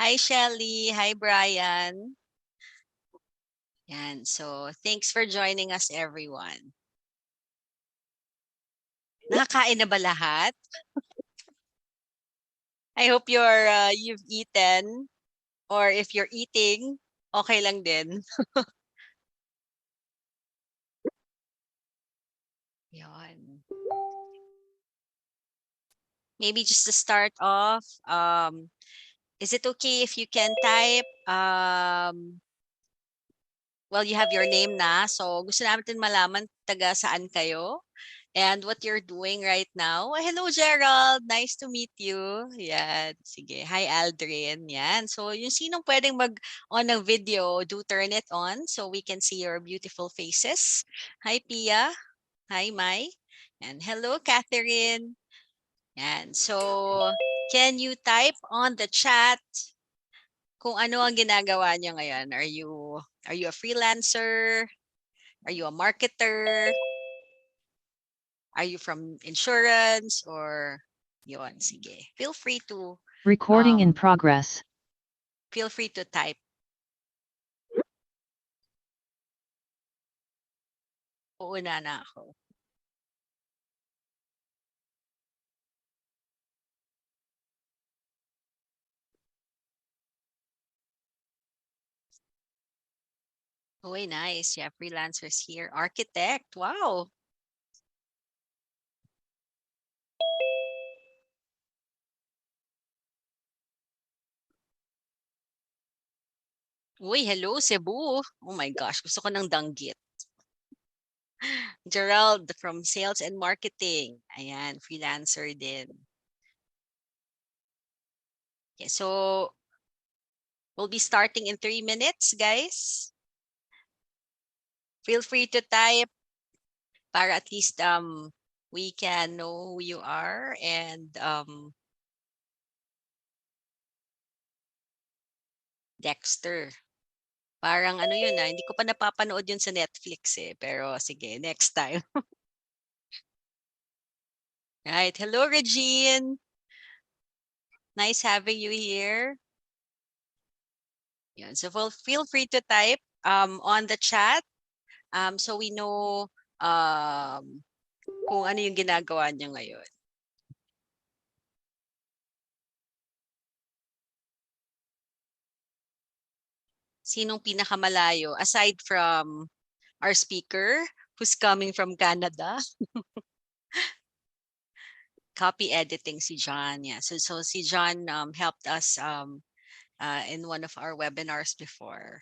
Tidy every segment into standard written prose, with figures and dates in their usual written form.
Hi, Shelly. Hi, Brian. Yan. So, thanks for joining us, everyone. Nakakain na ba lahat? I hope you've eaten, or if you're eating, okay lang din. Yan. Maybe just to start off, is it okay if you can type, well, you have your name na, so gusto natin malaman taga saan kayo and what you're doing right now. Oh, hello, Gerald. Nice to meet you. Yan. Sige. Hi, Aldrin. Yan. So, yung sinong pwedeng mag-on ng video, do turn it on so we can see your beautiful faces. Hi, Pia. Hi, Mai. And hello, Catherine. Yan. So, can you type on the chat kung ano ang ginagawa niyo ngayon? Are you a freelancer? Are you a marketer? Are you from insurance or yon? Sige. Recording in progress. Feel free to type. Uuna na ako. Uy, nice. Yeah, freelancers here. Architect. Wow. Uy, hello, Cebu. Oh my gosh, gusto ko ng danggit. Gerald from sales and marketing. Ayan, freelancer din. Okay, so we'll be starting in 3 minutes, guys. Feel free to type para at least we can know who you are and Dexter. Parang ano yun hindi ko pa napapanood yun sa Netflix eh. Pero sige, next time. Right. Hello, Regine. Nice having you here. Yan. So feel free to type on the chat so we know kung ano yung ginagawa niyo ngayon. Sinong pinakamalayo aside from our speaker who's coming from Canada? Copy editing si John. Yeah. So si John helped us in one of our webinars before.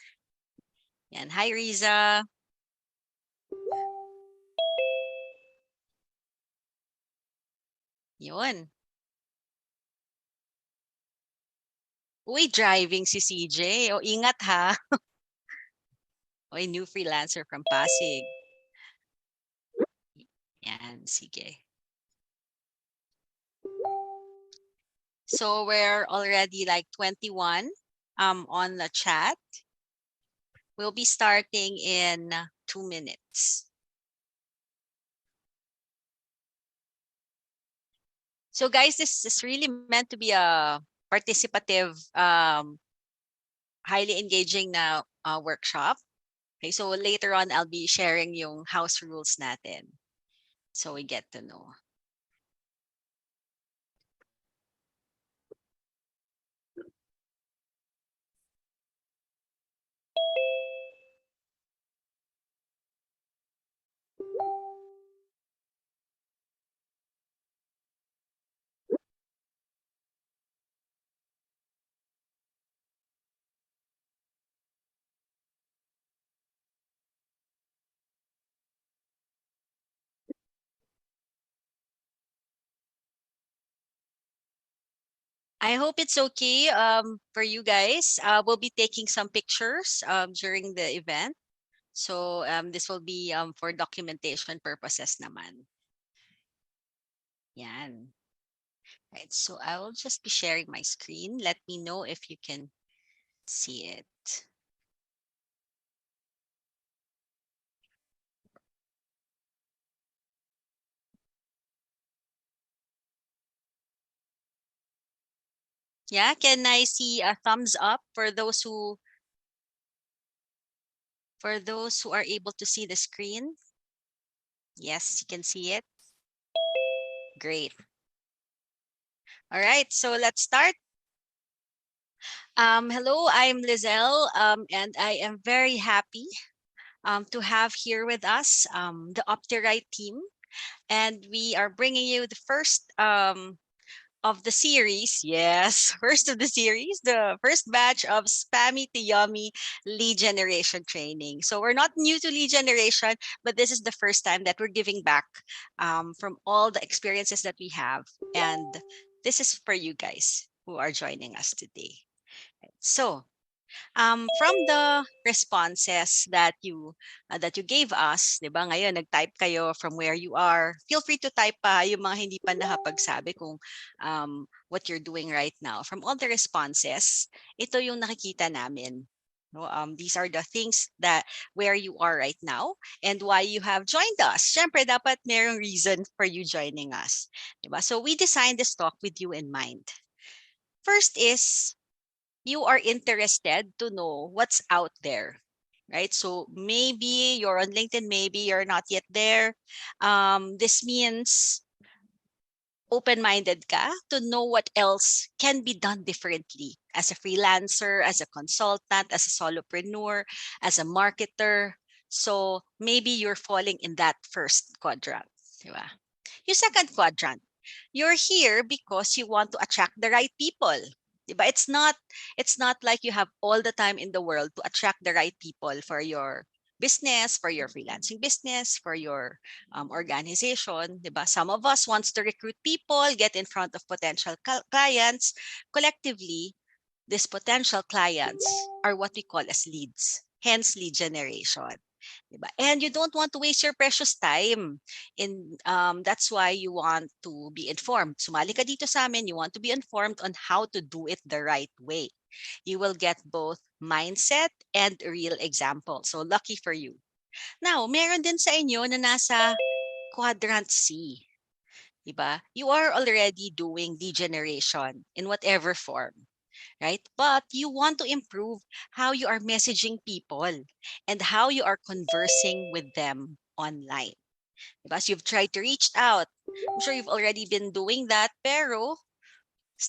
Yan. Hi, Riza. Yun. Uy, driving si CJ. O, ingat ha. Uy, new freelancer from Pasig. Yan, sige. So we're already like 21 on the chat. We'll be starting in 2 minutes. So guys, this is really meant to be a participative, highly engaging na workshop. Okay, so later on, I'll be sharing yung house rules natin. So we get to know. I hope it's okay for you guys. We'll be taking some pictures during the event. So this will be for documentation purposes naman. Yan. Right, so I will just be sharing my screen. Let me know if you can see it. Yeah, can I see a thumbs up for those who are able to see the screen? Yes, you can see it. Great. All right, so let's start. Hello, I'm Lizelle, and I am very happy to have here with us the OptiRight team, and we are bringing you the first of the series. Yes, first of the series, the first batch of spammy to yummy lead generation training. So we're not new to lead generation, but this is the first time that we're giving back from all the experiences that we have, and this is for you guys who are joining us today. So from the responses that you gave us, 'di ba? Ngayon nag-type kayo from where you are. Feel free to type pa yung mga hindi pa nakapagsabi kung what you're doing right now. From all the responses, ito yung nakikita namin. No, these are the things that where you are right now and why you have joined us. Syempre, dapat merong reason for you joining us. 'Di ba? So we designed this talk with you in mind. First is you are interested to know what's out there, right? So maybe you're on LinkedIn, maybe you're not yet there. This means open-minded ka to know what else can be done differently as a freelancer, as a consultant, as a solopreneur, as a marketer. So maybe you're falling in that first quadrant. Diba? Yung second quadrant, you're here because you want to attract the right people. Diba? It's not like you have all the time in the world to attract the right people for your business, for your freelancing business, for your organization. Diba? Some of us wants to recruit people, get in front of potential clients. Collectively, these potential clients are what we call as leads, hence lead generation. Diba? And you don't want to waste your precious time. That's why you want to be informed. Sumali ka dito sa amin, you want to be informed on how to do it the right way. You will get both mindset and real example. So lucky for you. Now, meron din sa inyo na nasa quadrant C. Diba? You are already doing degeneration in whatever form, right? But you want to improve how you are messaging people and how you are conversing with them online. Because you've tried to reach out. I'm sure you've already been doing that, pero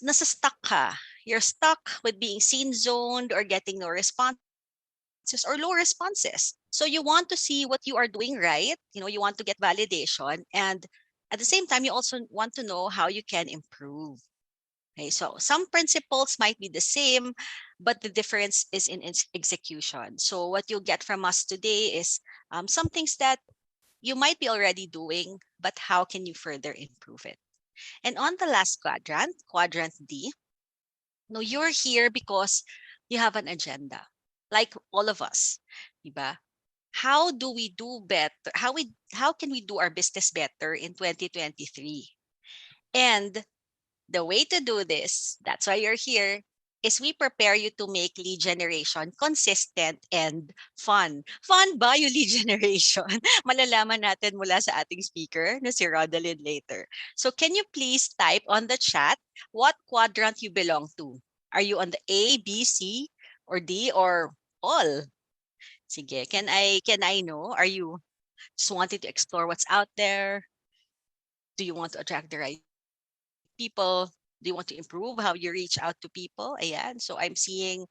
nasa stuck ka. You're stuck with being scene zoned or getting no responses or low responses. So you want to see what you are doing right. You want to get validation. And at the same time, you also want to know how you can improve. Okay, so some principles might be the same, but the difference is in execution. So what you'll get from us today is some things that you might be already doing, but how can you further improve it? And on the last quadrant, quadrant D, no, you're here because you have an agenda, like all of us, diba? How do we do better? How can we do our business better in 2023? And the way to do this, that's why you're here, is we prepare you to make lead generation consistent and fun. Fun ba yung lead generation? Malalaman natin mula sa ating speaker na si Rodalyn later. So can you please type on the chat what quadrant you belong to? Are you on the A, B, C, or D, or all? Sige, can I know? Are you just wanting to explore what's out there? Do you want to attract the right people? Do you want to improve how you reach out to people? Ayan. So I'm seeing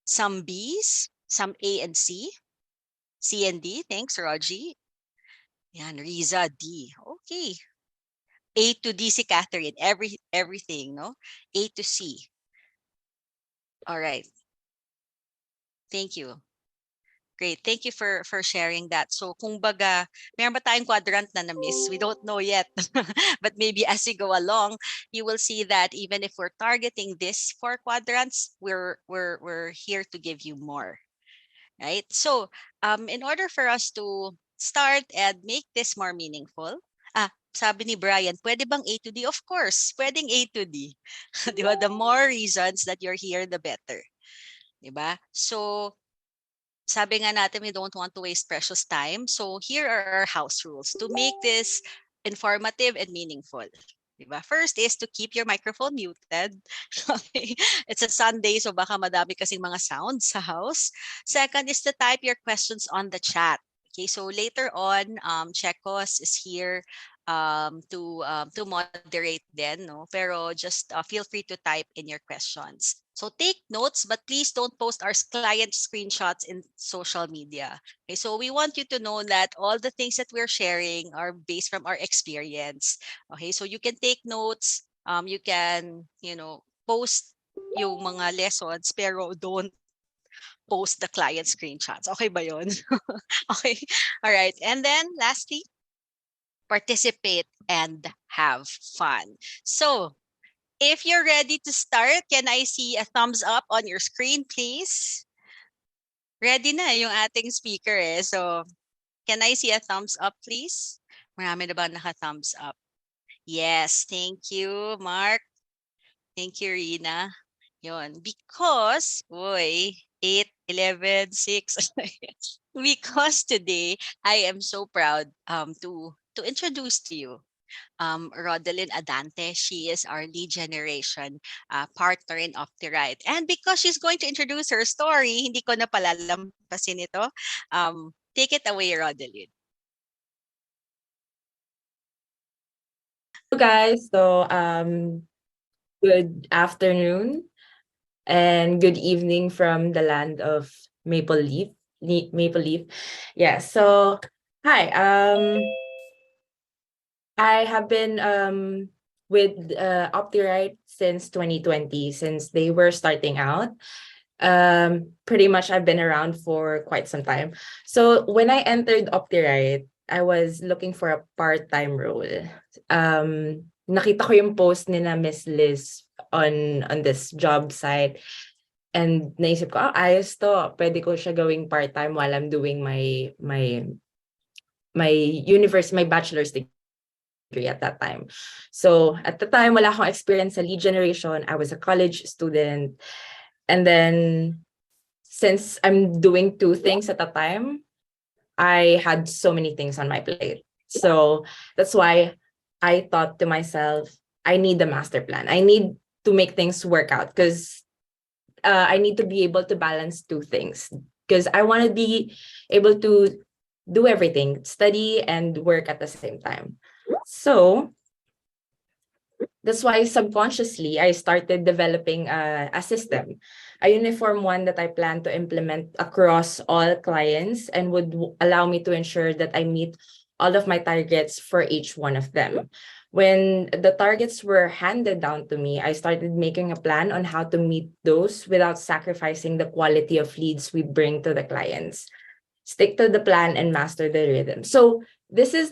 some B's, some A and C and D. Thanks, Rogie. Yan, Riza D. Okay. A to D si Catherine. Everything, no? A to C. All right. Thank you. Great. Thank you for sharing that. So kung baga, meron ba tayong quadrant na na-miss? We don't know yet. But maybe as we go along, you will see that even if we're targeting this four quadrants, we're here to give you more. Right? So in order for us to start and make this more meaningful, sabi ni Brian, pwede bang A to D? Of course, pwedeng A to D. Di ba? The more reasons that you're here, the better. Di ba? So sabi nga natin, we don't want to waste precious time. So here are our house rules to make this informative and meaningful. Diba? First is to keep your microphone muted. Okay. It's a Sunday, so baka madami kasing mga sounds sa house. Second is to type your questions on the chat. Okay, so later on, Checos is here to moderate then, no? Pero just feel free to type in your questions. So take notes, but please don't post our client screenshots in social media. Okay, so we want you to know that all the things that we're sharing are based from our experience. Okay, so you can take notes, you can, post yung mga lessons, pero don't post the client screenshots. Okay ba yun? Okay. All right. And then lastly, participate and have fun. So if you're ready to start, can I see a thumbs up on your screen, please? Ready na yung ating speaker eh. So can I see a thumbs up, please? Marami na ba naka-thumbs up? Yes, thank you, Mark. Thank you, Rina. Yon. Because, boy, 8, 11, 6. Because today, I am so proud to introduce to you Rodelyn Adante. She is our lead generation partner in OptiRight. And because she's going to introduce her story, hindi ko na palalampasin ito. Take it away, Rodelyn. Hello guys, so good afternoon and good evening from the land of Maple Leaf. Maple Leaf. Yeah, so hi. I have been with OptiRight since 2020, since they were starting out. Pretty much I've been around for quite some time. So when I entered OptiRight, I was looking for a part-time role. Nakita ko yung post ni na Miss Liz on this job site, and naisip ko, ayos to. Pwede ko siya gawing part-time while I'm doing my bachelor's degree at that time. So at the time, wala akong experience sa lead generation. I was a college student. And then since I'm doing two things at a time, I had so many things on my plate. So that's why I thought to myself, I need a master plan. I need to make things work out because I need to be able to balance two things, because I want to be able to do everything, study and work at the same time. So that's why subconsciously I started developing a system, a uniform one that I plan to implement across all clients and would allow me to ensure that I meet all of my targets for each one of them. When the targets were handed down to me, I started making a plan on how to meet those without sacrificing the quality of leads we bring to the clients. Stick to the plan and master the rhythm. So this is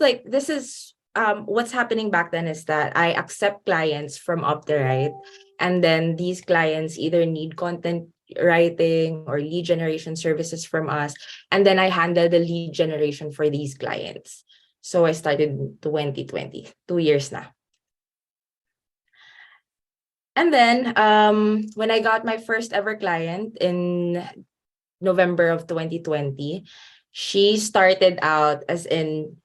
what's happening back then is that I accept clients from OptiRight, and then these clients either need content writing or lead generation services from us, and then I handle the lead generation for these clients. So I started in 2020, 2 years now. And then when I got my first ever client in November of 2020, she started out as in,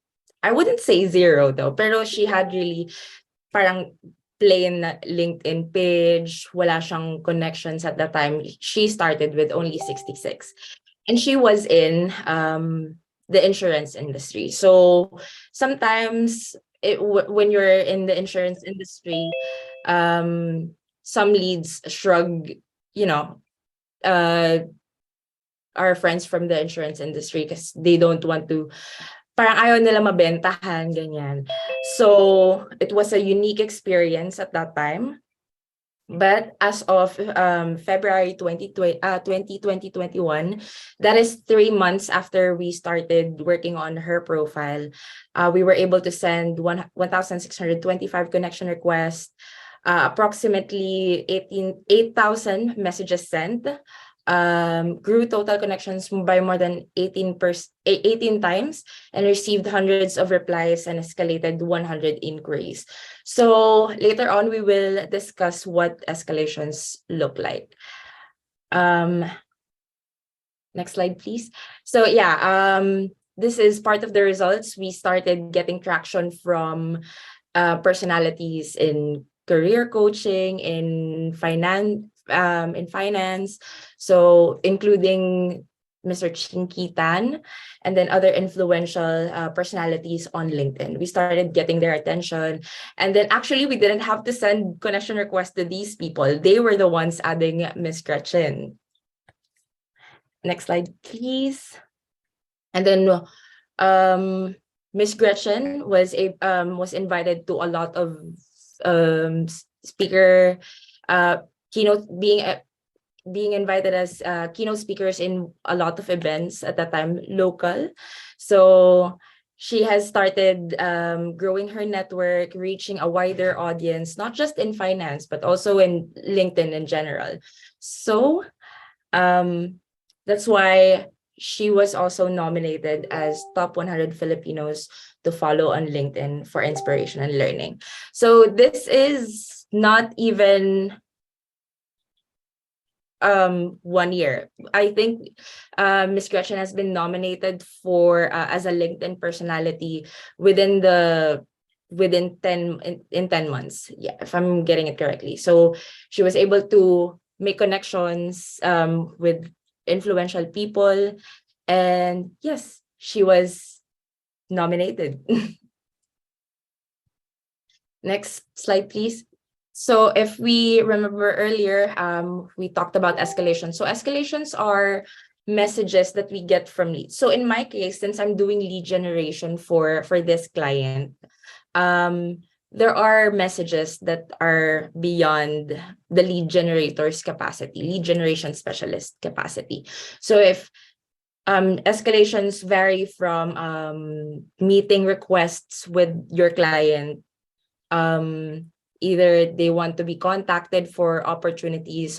I wouldn't say zero though, pero she had really parang plain LinkedIn page, wala siyang connections at the time. She started with only 66. And she was in the insurance industry. So sometimes when you're in the insurance industry, some leads shrug, you know, our friends from the insurance industry because they don't want to, parang ayaw nila mabentahan, ganyan. So it was a unique experience at that time. But as of February 2021, that is 3 months after we started working on her profile, we were able to send 1,625 connection requests, approximately 8,000 messages sent, grew total connections by more than 18 times, and received hundreds of replies and escalated 100 inquiries. So later on, we will discuss what escalations look like. Next slide, please. So yeah, this is part of the results. We started getting traction from personalities in career coaching, in finance, so including Mr. Chinky Tan, and then other influential personalities on LinkedIn. We started getting their attention. And then actually, we didn't have to send connection requests to these people. They were the ones adding Miss Gretchen. Next slide, please. And then Miss Gretchen was invited to a lot of speaker keynote being invited as keynote speakers in a lot of events at that time, local. So she has started growing her network, reaching a wider audience, not just in finance, but also in LinkedIn in general. So that's why she was also nominated as top 100 Filipinos to follow on LinkedIn for inspiration and learning. So this is not even 1 year. I think Miss Gretchen has been nominated for as a LinkedIn personality within 10 in 10 months. Yeah, if I'm getting it correctly. So she was able to make connections with influential people, and yes, she was nominated. Next slide, please. So if we remember earlier, we talked about escalation. So escalations are messages that we get from leads. So in my case, since I'm doing lead generation for this client, there are messages that are beyond the lead generator's capacity, lead generation specialist capacity. So if escalations vary from meeting requests with your client, either they want to be contacted for opportunities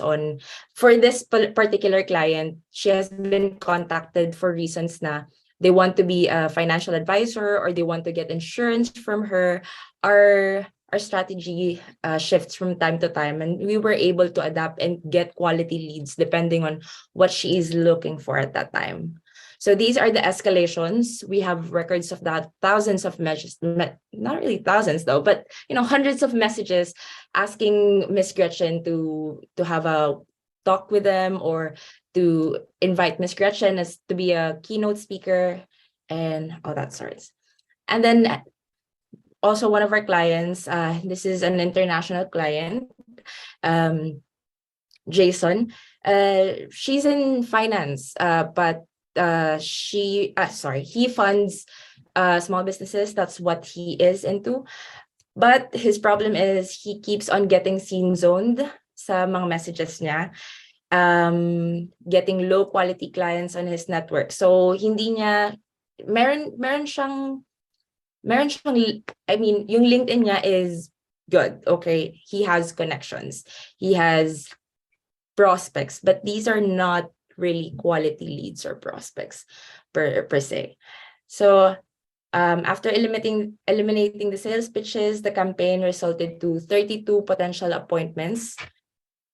for this particular client, she has been contacted for reasons na they want to be a financial advisor or they want to get insurance from her. Our strategy shifts from time to time, and we were able to adapt and get quality leads depending on what she is looking for at that time. So these are the escalations. We have records of that, thousands of messages, not really thousands though, but hundreds of messages asking Miss Gretchen to have a talk with them or to invite Miss Gretchen as to be a keynote speaker and all that sorts. And then also one of our clients, this is an international client, Jason. She's in finance, but he funds small businesses. That's what he is into. But his problem is he keeps on getting scene zoned sa mga messages niya, getting low quality clients on his network. So hindi niya meron siyang I mean, yung LinkedIn niya is good. Okay, he has connections, he has prospects, but these are not really quality leads or prospects per se. So after eliminating the sales pitches, the campaign resulted to 32 potential appointments.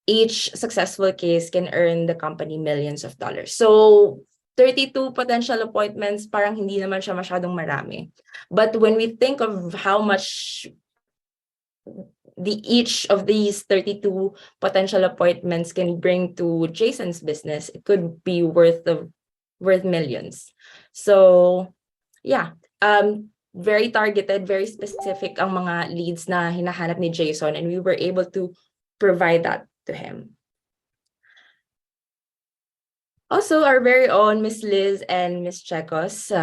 Each successful case can earn the company millions of dollars. So 32 potential appointments, parang hindi naman siya masyadong marami. But when we think of how much each of these 32 potential appointments can bring to Jason's business, it could be worth millions. So yeah, very targeted, very specific ang mga leads na hinahanap ni Jason, and we were able to provide that to him. Also, our very own Miss Liz and Miss Chekos,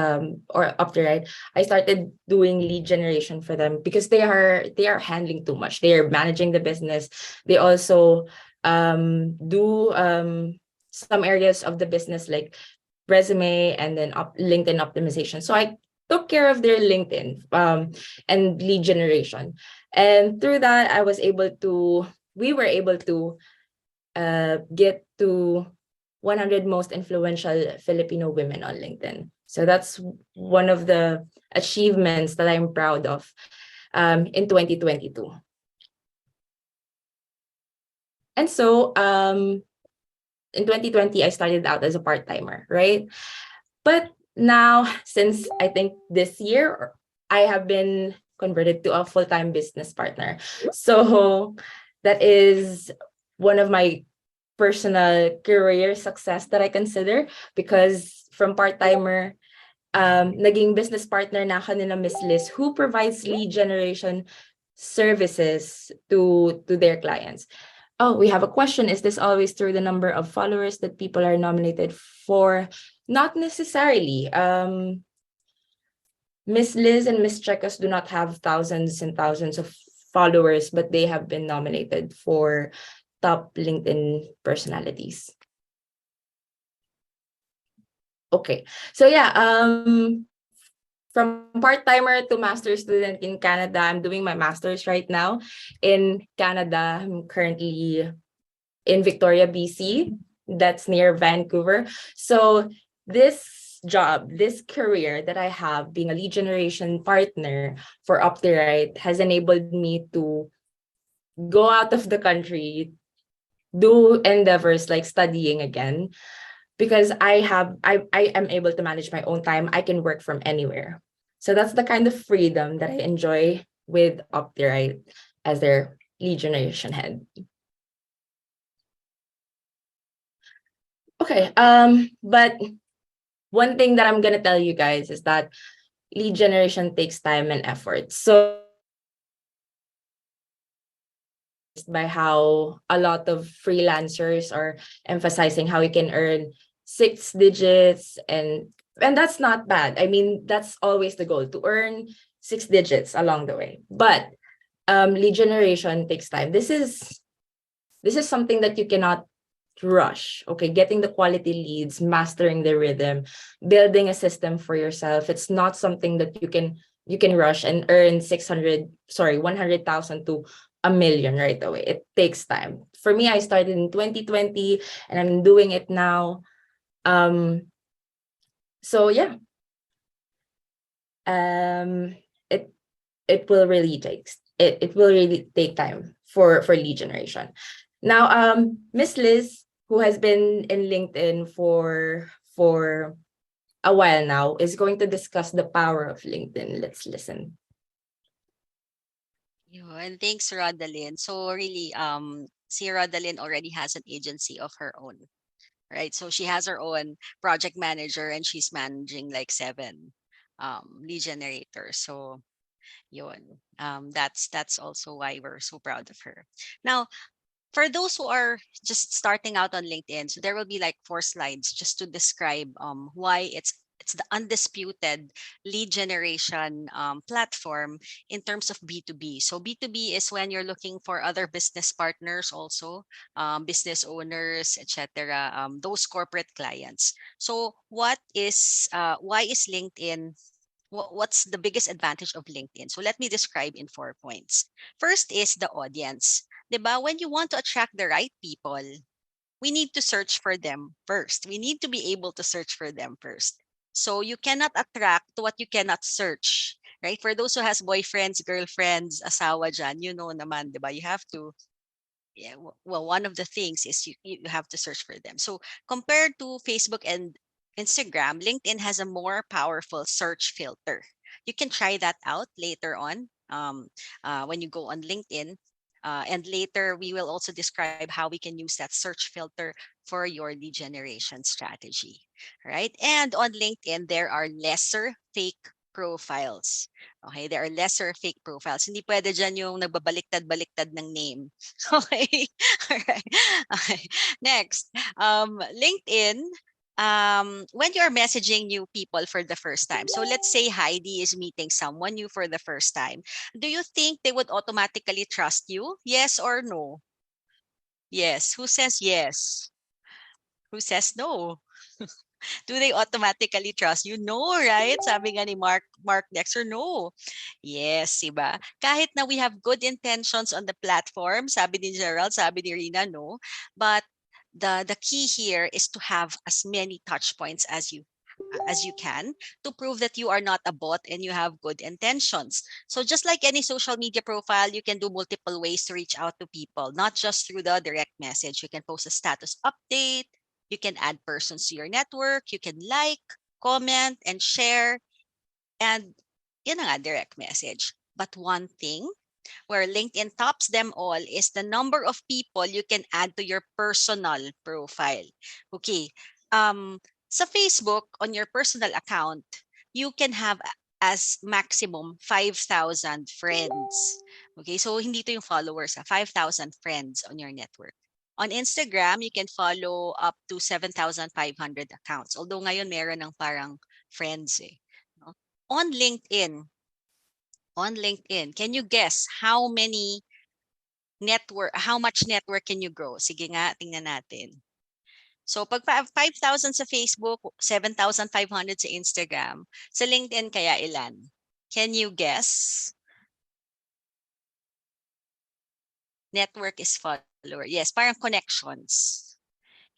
or opti, right? I started doing lead generation for them because they are handling too much. They are managing the business. They also do some areas of the business like resume and then LinkedIn optimization. So I took care of their LinkedIn and lead generation, and through that, we were able to get to 100 most influential Filipino women on LinkedIn. So that's one of the achievements that I'm proud of in 2022. And so in 2020, I started out as a part-timer, right? But now, since I think this year, I have been converted to a full-time business partner. So that is one of my personal career success that I consider, because from part-timer, naging business partner na ako nila Miss Liz, who provides lead generation services to their clients. Oh, we have a question. Is this always through the number of followers that people are nominated for? Not necessarily. Miss Liz and Miss Checkas do not have thousands and thousands of followers, but they have been nominated for top LinkedIn personalities. Okay, so yeah, from part-timer to master's student in Canada, I'm doing my master's right now in Canada. I'm currently in Victoria, BC. That's near Vancouver. So this job, this career that I have, being a lead generation partner for OptiRight, has enabled me to go out of the country, do endeavors like studying again, because I am able to manage my own time. I can work from anywhere. So that's the kind of freedom that I enjoy with OptiRight as their lead generation head. Okay, but one thing that I'm gonna tell you guys is that lead generation takes time and effort. So by how a lot of freelancers are emphasizing how you can earn 6 digits, and that's not bad. I mean, that's always the goal, to earn 6 digits along the way. But lead generation takes time. This is something that you cannot rush. Okay, getting the quality leads, mastering the rhythm, building a system for yourself. It's not something that you can rush and earn 100,000 to a million right away. It takes time. For me, I started in 2020 and I'm doing it now. So yeah. It will really take time for lead generation. Now, Miss Liz, who has been in LinkedIn for a while now, is going to discuss the power of LinkedIn. Let's listen. And thanks, Rodalyn. So really, si Rodalyn already has an agency of her own, right? So she has her own project manager and she's managing like 7 lead generators. So yun. That's also why we're so proud of her. Now, for those who are just starting out on LinkedIn, so there will be like 4 slides just to describe why it's the undisputed lead generation platform in terms of B2B. So B2B is when you're looking for other business partners also, business owners, etc. Those corporate clients. So why is LinkedIn, what's the biggest advantage of LinkedIn? So let me describe in 4 points. First is the audience. 'Di ba? When you want to attract the right people, we need to search for them first. We need to be able to search for them first. So you cannot attract what you cannot search. Right? For those who has boyfriends, girlfriends, asawa dyan, you know naman, 'di ba? You have to, yeah, well, one of the things is you have to search for them. So compared to Facebook and Instagram, LinkedIn has a more powerful search filter. You can try that out later on, when you go on LinkedIn. And later, we will also describe how we can use that search filter for your lead generation strategy. Right? And on LinkedIn, there are lesser fake profiles. Okay, there are lesser fake profiles. Hindi pwede dyan yung nagbabaliktad-baliktad ng name. Okay. All right. Okay. Next, LinkedIn, when you're messaging new people for the first time. So let's say Heidi is meeting someone new for the first time. Do you think they would automatically trust you? Yes or no? Yes. Who says yes? Who says no? Do they automatically trust you? No, right? Sabi nga ni Mark Dexter, no. Yes, iba. Kahit na we have good intentions on the platform, sabi ni Gerald, sabi ni Rina, no. But the key here is to have as many touch points as you can to prove that you are not a bot and you have good intentions. So just like any social media profile, you can do multiple ways to reach out to people, not just through the direct message. You can post a status update, you can add persons to your network, you can like, comment, and share, and yun na nga, direct message. But one thing where LinkedIn tops them all is the number of people you can add to your personal profile. Okay. Sa Facebook, on your personal account, you can have as maximum 5,000 friends. Okay, so hindi to yung followers, 5,000 friends on your network. On Instagram, you can follow up to 7,500 accounts. Although ngayon meron ng parang friends eh. No? On LinkedIn, can you guess how much network can you grow? Sige nga, tingnan natin. So pag 5,000 sa Facebook, 7,500 sa Instagram, sa LinkedIn kaya ilan? Can you guess? Network is follower. Yes, parang connections.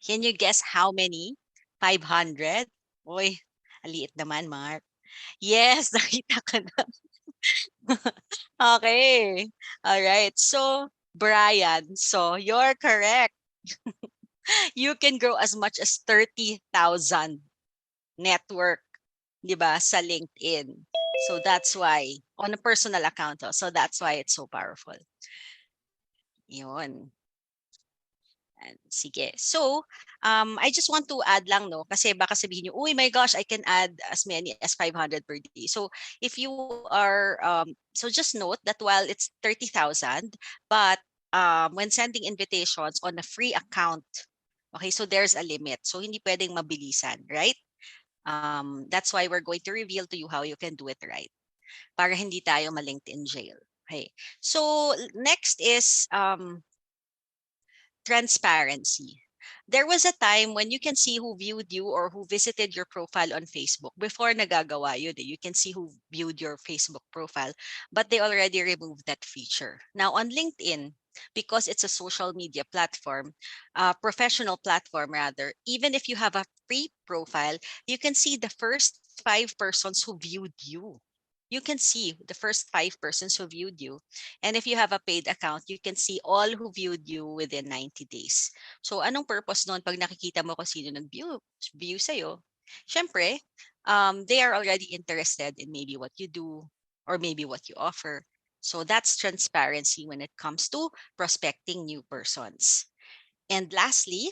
Can you guess how many? 500? Uy, aliit naman, Mark. Yes, nakita ko na. Okay. All right. So, Brian, so you're correct. You can grow as much as 30,000 network, 'di ba, sa LinkedIn. So that's why on a personal account, so that's why it's so powerful. 'Yun. Sige. So, I just want to add lang, no, kasi baka sabihin niyo, "Uy, my gosh, I can add as many as 500 per day." So, if you are, so just note that while it's 30,000, but when sending invitations on a free account, okay, so there's a limit. So, hindi pwedeng mabilisan, right? That's why we're going to reveal to you how you can do it right para hindi tayo ma-LinkedIn jail. Okay. So, next is transparency. There was a time when you can see who viewed you or who visited your profile on Facebook. Before nagagawa yun, you can see who viewed your Facebook profile, but they already removed that feature. Now on LinkedIn, because it's a social media platform, professional platform rather, even if you have a free profile, you can see the first 5 persons who viewed you. You can see the first 5 persons who viewed you. And if you have a paid account, you can see all who viewed you within 90 days. So anong purpose noon pag nakikita mo kung sino nag-view sa'yo? Siyempre, they are already interested in maybe what you do or maybe what you offer. So that's transparency when it comes to prospecting new persons. And lastly,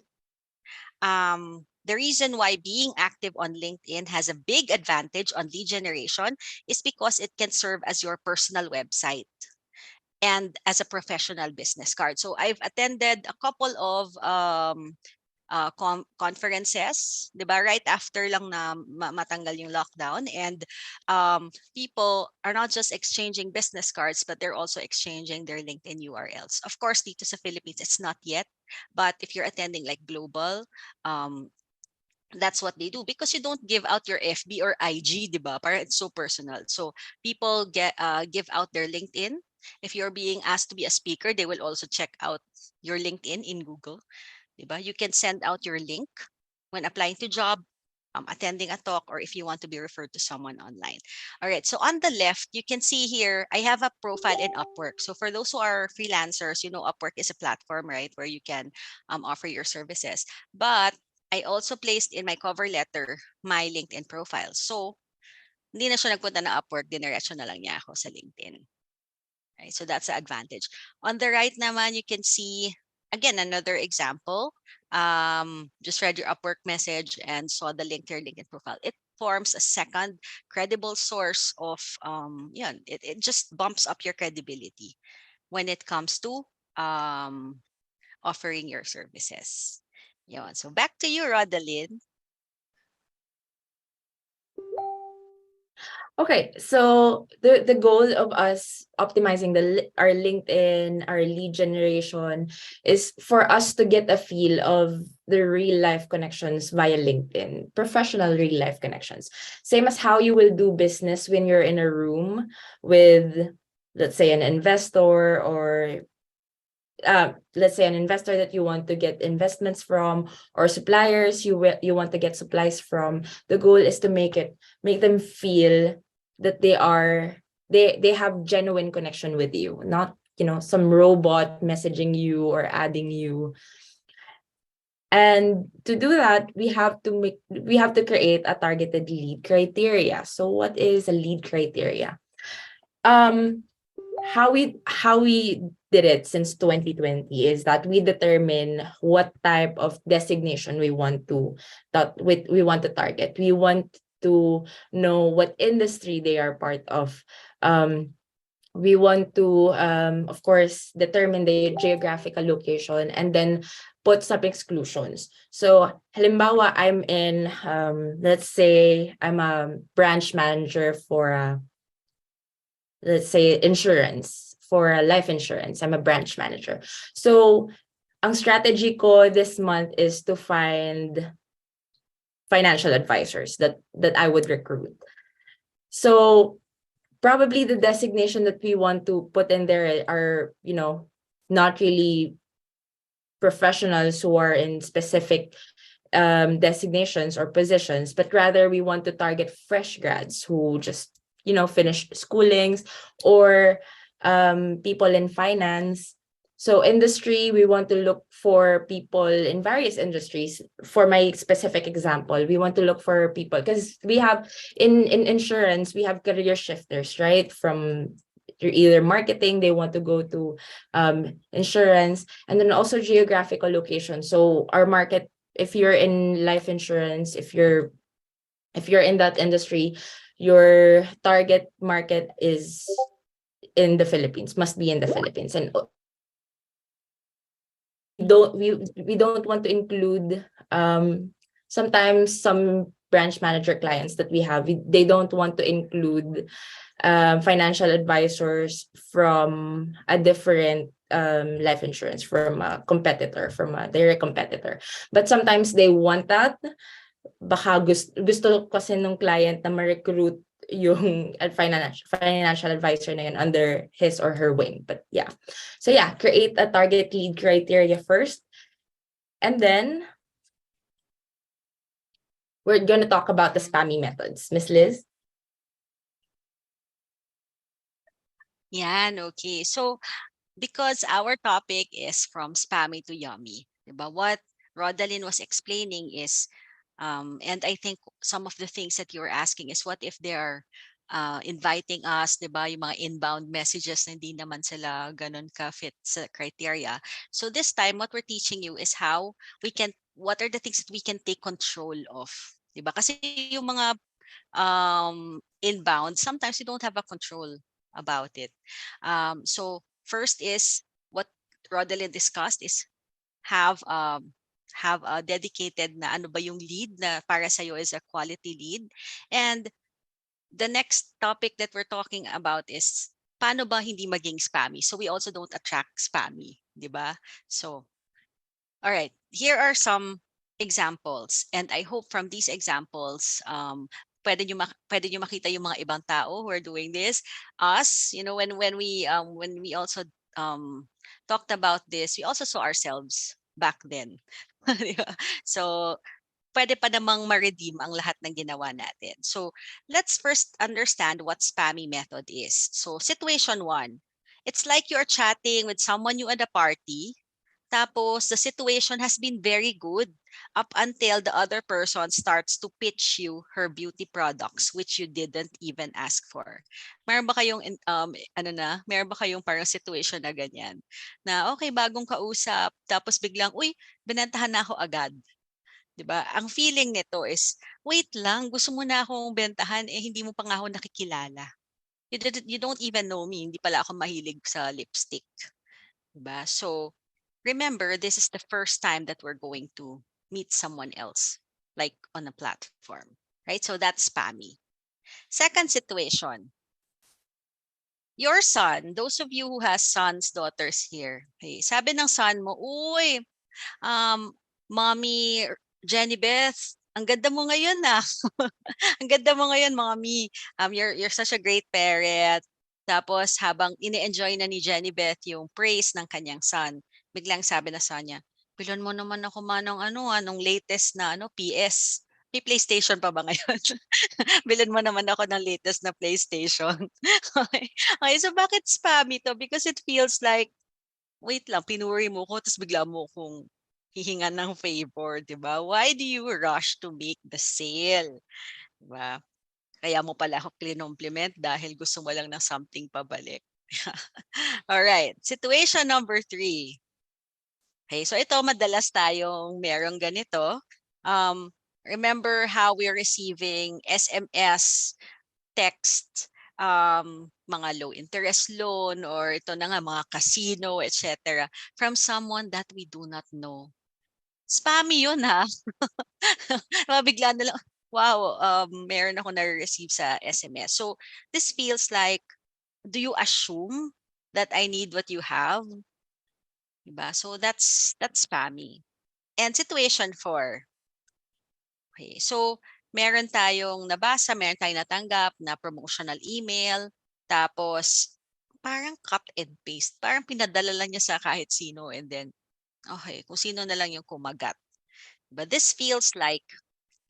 the reason why being active on LinkedIn has a big advantage on lead generation is because it can serve as your personal website and as a professional business card. So I've attended a couple of conferences, 'di ba? Right after lang na matanggal yung lockdown, and people are not just exchanging business cards, but they're also exchanging their LinkedIn URLs. Of course, dito sa Philippines, it's not yet, but if you're attending like global, um, that's what they do because you don't give out your FB or IG, di ba? Para it's so personal. So people give out their LinkedIn. If you're being asked to be a speaker, they will also check out your LinkedIn in Google. Diba? You can send out your link when applying to job, attending a talk, or if you want to be referred to someone online. All right. So on the left, you can see here, I have a profile in Upwork. So for those who are freelancers, Upwork is a platform, right, where you can offer your services. But I also placed in my cover letter my LinkedIn profile. So hindi na siya nagpunta na Upwork, diniretso na lang niya ako sa LinkedIn. Right? So that's the advantage. On the right naman, you can see, again, another example. Just read your Upwork message and saw the link to your LinkedIn profile. It forms a second credible source of, it just bumps up your credibility when it comes to offering your services. Yun. So back to you, Rodalyn. Okay, so the goal of us optimizing our LinkedIn, our lead generation is for us to get a feel of the real life connections via LinkedIn, professional real life connections. Same as how you will do business when you're in a room with, let's say, an investor, or let's say an investor that you want to get investments from, or suppliers you want to get supplies from. The goal is to make them feel that they have genuine connection with you, not some robot messaging you or adding you. And to do that, we have to create a targeted lead criteria. So what is a lead criteria? how we did it since 2020 is that we determine what type of designation we want to target. We want to know what industry they are part of. We want to of course determine the geographical location and then put some exclusions. So halimbawa, I'm in let's say I'm a branch manager for let's say insurance, for life insurance. I'm a branch manager. So ang strategy ko this month is to find financial advisors that I would recruit. So probably the designation that we want to put in there are, not really professionals who are in specific designations or positions, but rather we want to target fresh grads who just, finished schoolings, or people in finance. So industry, we want to look for people in various industries. For my specific example, we want to look for people because we have in insurance, we have career shifters, right? From either marketing, they want to go to insurance, and then also geographical location. So our market, if you're in life insurance, if you're in that industry, your target market is in the Philippines, must be in the Philippines. And we don't want to include sometimes some branch manager clients that we have, they don't want to include financial advisors from a different life insurance, from a competitor, from a direct competitor. But sometimes they want that. Baka gusto kasi nung client na ma-recruit yung financial advisor na yun under his or her wing. But yeah. So yeah, create a target lead criteria first. And then we're going to talk about the spammy methods. Miss Liz? Yan, okay. So, because our topic is from spammy to yummy, diba? What Rodalyn was explaining is, and I think some of the things that you were asking is, what if they are inviting us, diba? Yung mga inbound messages na hindi naman sila ganun ka-fit sa criteria. So this time, what we're teaching you is what are the things that we can take control of, diba? Kasi yung mga inbound, sometimes you don't have a control about it. So first is what Rodelyn discussed is have have a dedicated na ano ba yung lead na para sa is a quality lead. And the next topic that we're talking about is paano ba hindi maging spammy. So we also don't attract spammy, di ba? So all right, here are some examples, and I hope from these examples, pwede nyo makita yung mga ibang tao who are doing this. Us, when we also talked about this, we also saw ourselves back then. Di ba? So pwede pa namang ma-redeem ang lahat ng ginawa natin. So let's first understand what spammy method is. So situation 1, it's like you're chatting with someone new at a party. Tapos, the situation has been very good up until the other person starts to pitch you her beauty products which you didn't even ask for. Meron ba kayong, meron ba kayong parang situation na ganyan? Na, okay, bagong kausap, tapos biglang, uy, binentahan na ako agad. 'Di ba? Ang feeling nito is, wait lang, gusto mo na akong bentahan, hindi mo pa nga ako nakikilala. You don't even know me, hindi pala ako mahilig sa lipstick. 'Di ba? So, remember, this is the first time that we're going to meet someone else, like on a platform, right? So that's spammy. Second situation, your son, those of you who has sons, daughters here, hey, sabi ng son mo, uy, mommy Jenny Beth, ang ganda mo ngayon na. Ang ganda mo ngayon, mommy. You're such a great parent. Tapos habang ini-enjoy na ni Jenny Beth yung praise ng kanyang son, biglang sabi na sa niya, "Bilhan mo naman ako manong anong latest na PS. May PlayStation pa ba ngayon? Bilhan mo naman ako ng latest na PlayStation." Okay. Okay, so bakit spammy to? Because it feels like, wait lang, pinuri mo ko, tapos bigla mo kung hihingan ng favor, di ba? Why do you rush to make the sale? Di ba? Kaya mo pala ako klinompliment dahil gusto mo lang ng something pabalik. Alright, situation number 3. Okay, so ito madalas tayong merong ganito. Remember how we're receiving SMS, text, mga low interest loan or ito na nga mga casino, etc. from someone that we do not know. Spammy yun ha. Mabigla na lang, wow, meron ako na-receive sa SMS. So this feels like, do you assume that I need what you have? Diba? So that's spammy. And situation 4. Okay. So meron tayong nabasa, meron tayong natanggap na promotional email, tapos parang cut and paste. Parang pinadala lang niya sa kahit sino and then, okay, kung sino na lang yung kumagat. But this feels like,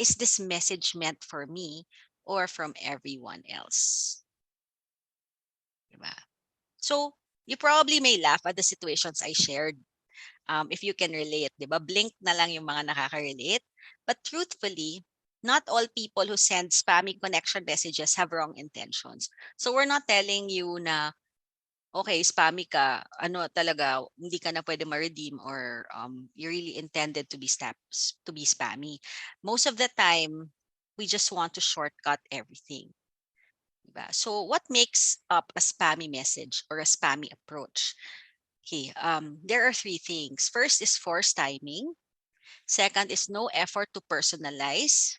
is this message meant for me or from everyone else? Diba? So you probably may laugh at the situations I shared. If you can relate, di ba? Blink na lang yung mga nakaka-relate. But truthfully, not all people who send spammy connection messages have wrong intentions. So we're not telling you na, okay, spammy ka, ano talaga, hindi ka na pwede ma-redeem or you really intended to be spammy. Most of the time, we just want to shortcut everything. Diba? So what makes up a spammy message or a spammy approach? Okay, there are 3 things. First is forced timing. Second is no effort to personalize.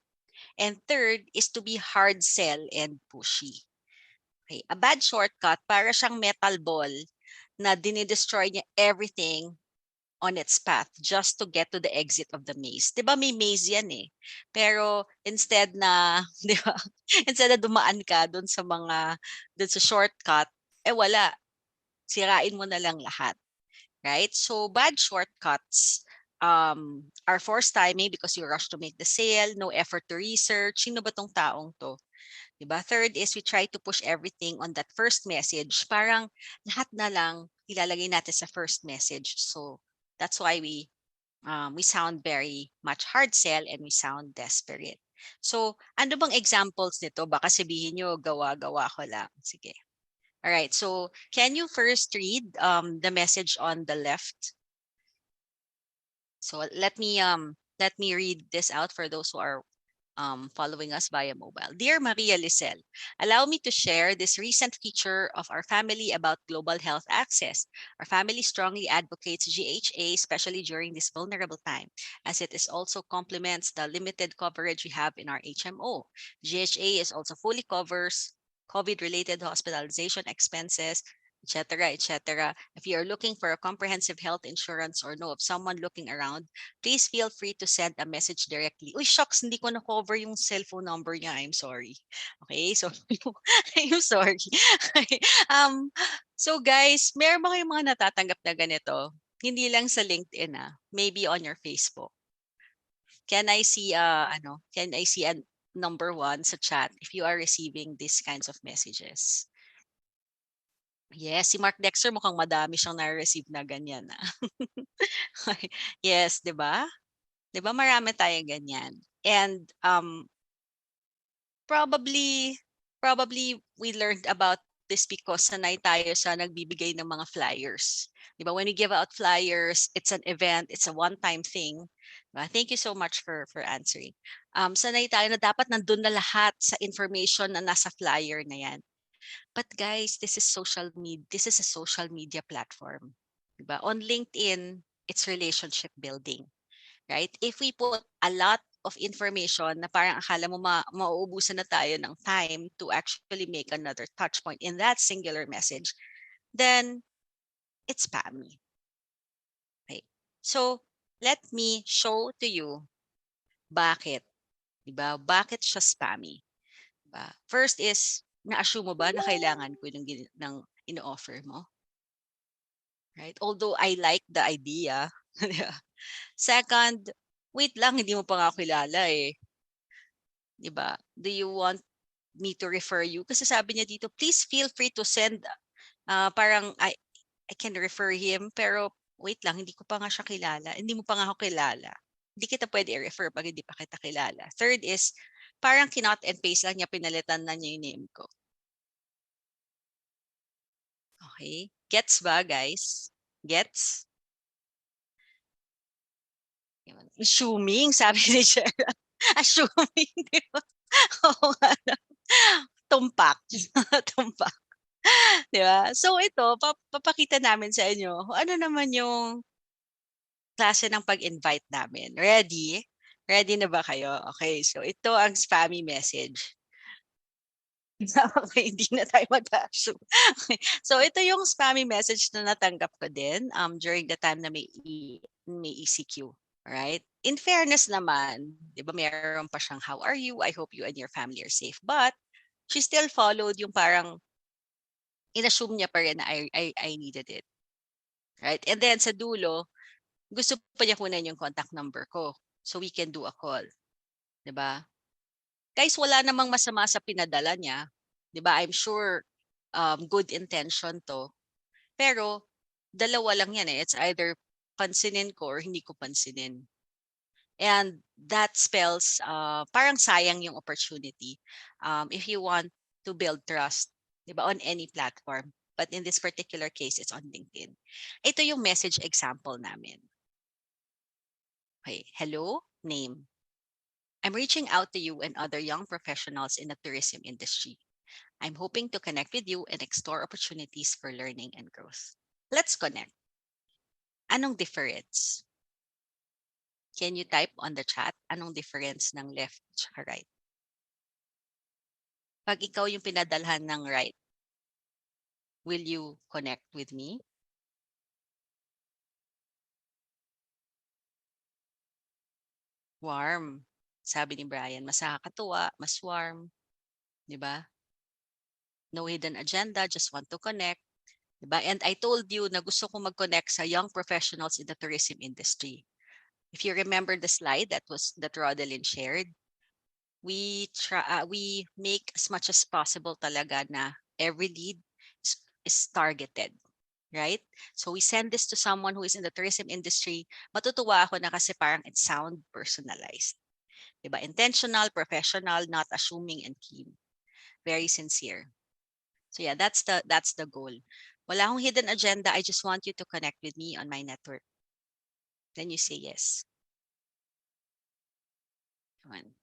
And third is to be hard sell and pushy. Okay, a bad shortcut para siyang metal ball na dinidestroy niya everything on its path just to get to the exit of the maze. 'Di ba may maze yan eh. Pero instead na, 'di ba? Instead na dumaan ka doon sa shortcut, eh wala. Sirain mo na lang lahat. Right? So bad shortcuts are forced timing because you rush to make the sale, no effort to research. Sino ba tong taong to? Diba? Third is we try to push everything on that first message. Parang lahat na lang ilalagay natin sa first message. So that's why we sound very much hard sell and we sound desperate. So ano bang examples nito? Baka sabihin nyo, gawa-gawa ko lang. Sige. All right. So can you first read the message on the left? So let me read this out for those who are following us via mobile. Dear Maria Lisel, allow me to share this recent feature of our family about global health access. Our family strongly advocates GHA, especially during this vulnerable time, as it is also complements the limited coverage we have in our HMO. GHA is also fully covers COVID-related hospitalization expenses, etc., etc. If you are looking for a comprehensive health insurance or know of someone looking around, please feel free to send a message directly. Uy, shucks, hindi ko na-cover yung cellphone number niya. I'm sorry. Okay, so I'm sorry. So guys, meron ba kayong mga natatanggap na ganito? Hindi lang sa LinkedIn maybe on your Facebook. Can I see can I see a number 1 sa chat if you are receiving these kinds of messages? Yes, si Mark Dexter mukhang madami siyang na-receive na ganyan. Yes, 'di ba? 'Di ba marami tayong ganyan. And probably we learned about this because sanay tayo sa nagbibigay ng mga flyers. 'Di ba? When we give out flyers, it's an event, it's a one-time thing. Diba? Thank you so much for answering. Sanay tayo na dapat nandun na lahat sa information na nasa flyer na 'yan. But guys, this is a social media platform. Diba? On LinkedIn, it's relationship building, right? If we put a lot of information na parang akala mo mauubusan na tayo ng time to actually make another touch point in that singular message, then it's spammy. Okay? So, let me show to you bakit. Diba? Bakit siya spammy? Diba? First is, na-assume mo ba na kailangan ko ng ino-offer mo? Right? Although I like the idea. Second, wait lang, hindi mo pa nga kilala eh. 'Di ba? Do you want me to refer you? Kasi sabi niya dito, please feel free to send parang I can refer him pero wait lang, hindi ko pa nga siya kilala. Hindi mo pa nga ako kilala. Hindi kita pwede i-refer pag hindi pa kita kilala. Third is parang kinot and paste lang niya, pinalitan na niya yung name ko. Okay? Gets ba, guys? Gets? Assuming, sabi ni Gerald. Assuming, di ba? Oo nga. Tumpak. Tumpak. Di ba? So ito, papakita namin sa inyo kung ano naman yung klase ng pag-invite namin. Ready? Ready na ba kayo? Okay, so ito ang spammy message. Okay, hindi na tayo mag-assume. Okay. So ito yung spammy message na natanggap ko din during the time na may ECQ. Right? In fairness naman, di ba meron pa siyang, how are you? I hope you and your family are safe. But she still followed yung parang inassume niya pa rin na I needed it. Right? And then sa dulo, gusto pa niya kunin yung contact number ko so we can do a call. 'Di ba? Guys, wala namang masama sa pinadala niya. 'Di ba? I'm sure good intention to. Pero dalawa lang yan eh. It's either pansinin ko or hindi ko pansinin. And that spells parang sayang yung opportunity if you want to build trust, 'di ba, on any platform. But in this particular case, it's on LinkedIn. Ito yung message example namin. Okay, hello, name. I'm reaching out to you and other young professionals in the tourism industry. I'm hoping to connect with you and explore opportunities for learning and growth. Let's connect. Anong difference? Can you type on the chat anong difference ng left at right? Pag ikaw yung pinadalhan ng right, will you connect with me? Warm. Sabi ni Brian, mas nakakatuwa, mas warm. 'Di ba? No hidden agenda, just want to connect. 'Di ba? And I told you na gusto ko mag-connect sa young professionals in the tourism industry. If you remember the slide that Rodelyn shared, we make as much as possible talaga na every lead is targeted, right? So we send this to someone who is in the tourism industry. Matutuwa ako na kasi parang it sound personalized. Diba? Intentional, professional, not assuming and keen. Very sincere. So yeah, that's the goal. Wala akong hidden agenda. I just want you to connect with me on my network. Then you say yes. Come.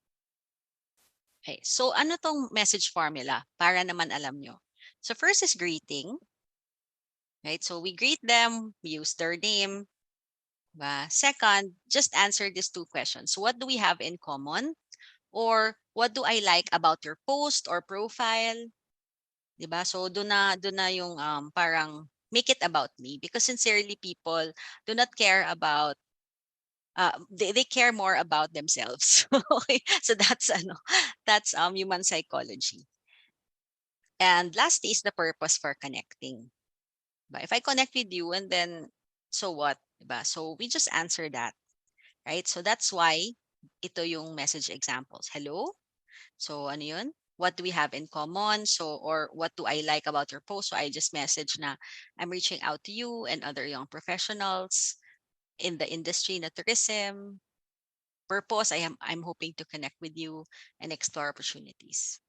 Okay, so ano tong message formula para naman alam nyo? So first is greeting, right? So we greet them, we use their name. Diba? Second, just answer these two questions. What do we have in common? Or what do I like about your post or profile? Diba? So doon na yung parang make it about me because sincerely people do not care about they care more about themselves. Okay? So that's human psychology. And lastly is the purpose for connecting. But if I connect with you and then so what? Diba? So we just answer that, right? So that's why ito yung message examples. Hello? So ano yun? What do we have in common? So or what do I like about your post? So I just message na I'm reaching out to you and other young professionals in the industry na tourism. Purpose, I'm hoping to connect with you and explore opportunities.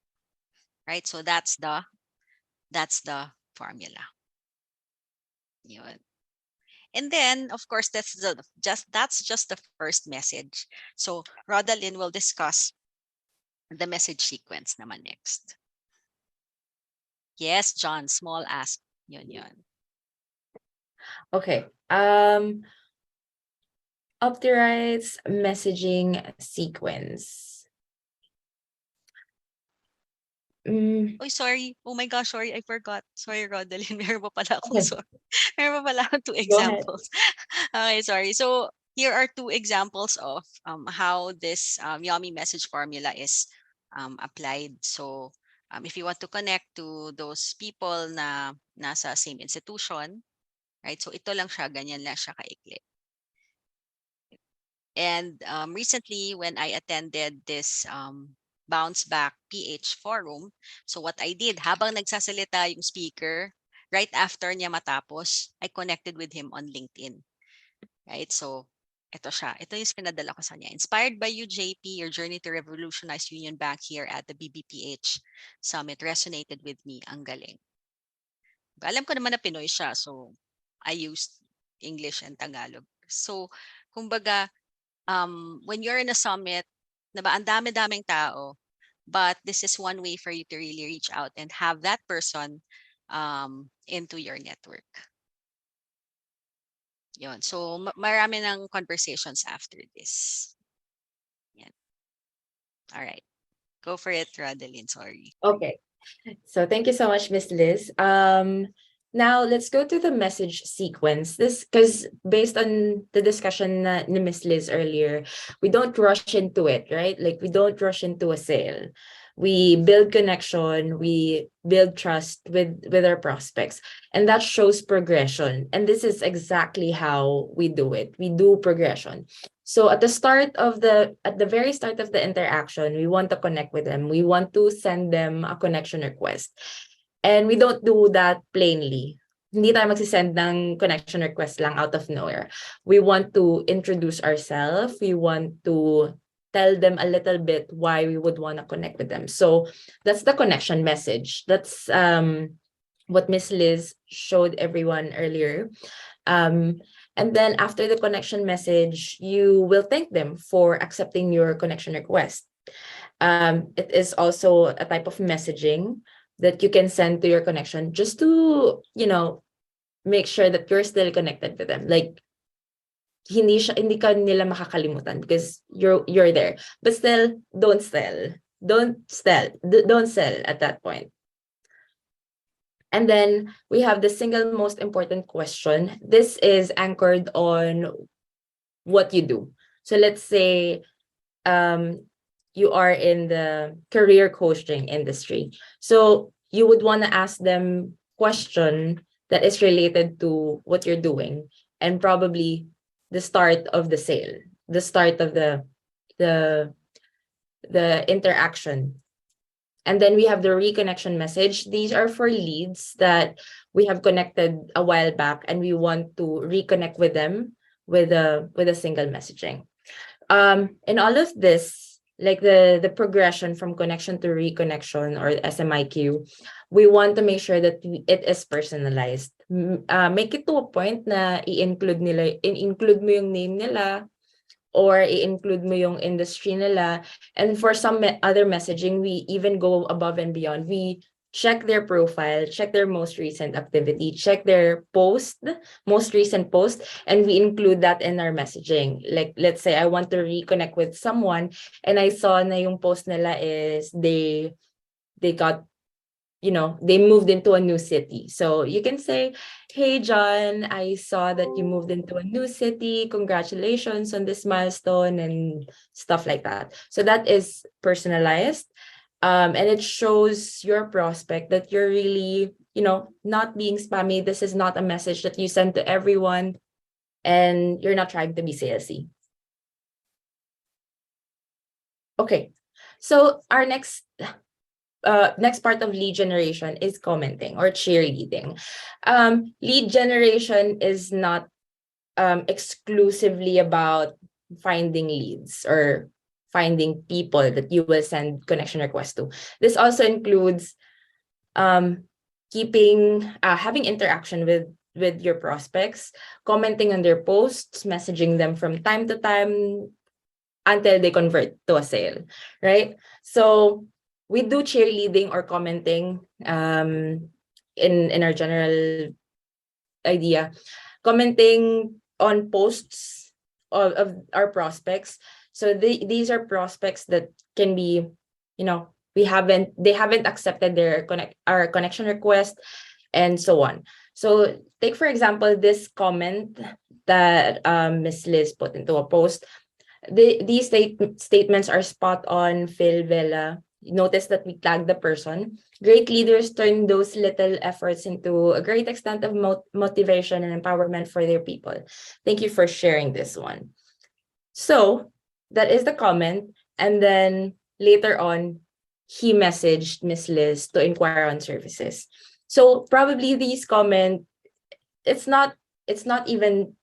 Right? So that's the formula. Yun. And then, of course, that's just the first message. So Rodalyn will discuss the message sequence naman next. Yes, John, small ask. Yun. Okay. Opti messaging sequence. Oy, sorry. Oh my gosh, sorry. I forgot. Sorry, Rodalyn. Meron pa pala akong Okay, sorry. Meron pa pala akong two go ahead. examples. Okay, sorry. So here are two examples of how this Yummy message formula is applied. So if you want to connect to those people na nasa same institution, right? So ito lang siya, ganyan lang siya kaikli. And recently, when I attended this Bounce Back PH forum, so what I did, habang nagsasalita yung speaker, right after niya matapos, I connected with him on LinkedIn. Right? So, ito siya. Ito yung pinadala ko sa niya. Inspired by you, JP, your journey to revolutionize Union Bank here at the BBPH Summit resonated with me. Ang galing. Alam ko naman na Pinoy siya, so I used English and Tagalog. So, kumbaga, when you're in a summit, na ba, ang dami-daming tao, but this is one way for you to really reach out and have that person into your network. Yun. So, marami ng conversations after this. Yan. All right. Go for it, Rodeline. Sorry. Okay. So thank you so much, Miss Liz. Now let's go to the message sequence. This, because based on the discussion ni Miss Liz earlier, we don't rush into it, right? Like we don't rush into a sale. We build connection, we build trust with our prospects, and that shows progression. And this is exactly how we do it. We do progression. So at the very start of the interaction, we want to connect with them. We want to send them a connection request. And we don't do that plainly. Hindi tayo magsisend ng connection request lang out of nowhere. We want to introduce ourselves. We want to tell them a little bit why we would want to connect with them. So that's the connection message. That's what Miss Liz showed everyone earlier. And then after the connection message, you will thank them for accepting your connection request. It is also a type of messaging that you can send to your connection just to, make sure that you're still connected to them. Like, hindi ka nila makakalimutan because you're there. But still, don't sell. Don't sell at that point. And then we have the single most important question. This is anchored on what you do. So let's say you are in the career coaching industry. So you would want to ask them question that is related to what you're doing and probably the start of the sale, the start of the interaction. And then we have the reconnection message. These are for leads that we have connected a while back and we want to reconnect with them with a single messaging. In all of this, like the progression from connection to reconnection or SMIQ, we want to make sure that it is personalized. Make it to a point na include mo yung name nila, or i-include mo yung industry nila. And for some other messaging, we even go above and beyond. We check their profile, check their most recent activity, check their most recent post, and we include that in our messaging. Like, let's say I want to reconnect with someone and I saw na yung post nila is they got, they moved into a new city. So you can say, hey, John, I saw that you moved into a new city. Congratulations on this milestone and stuff like that. So that is personalized. And it shows your prospect that you're really, not being spammy. This is not a message that you send to everyone and you're not trying to be salesy. Okay. So our next part of lead generation is commenting or cheerleading. Lead generation is not exclusively about finding leads or finding people that you will send connection requests to. This also includes having interaction with your prospects, commenting on their posts, messaging them from time to time until they convert to a sale, right? So we do cheerleading or commenting in our general idea, commenting on posts of our prospects. So these are prospects that can be, they haven't accepted our connection request and so on. So take, for example, this comment that Miss Liz put into a post. These statements are spot on, Phil Vela. Notice that we tagged the person. Great leaders turn those little efforts into a great extent of motivation and empowerment for their people. Thank you for sharing this one. So that is the comment. And then later on, he messaged Miss Liz to inquire on services. So probably these comment, it's not even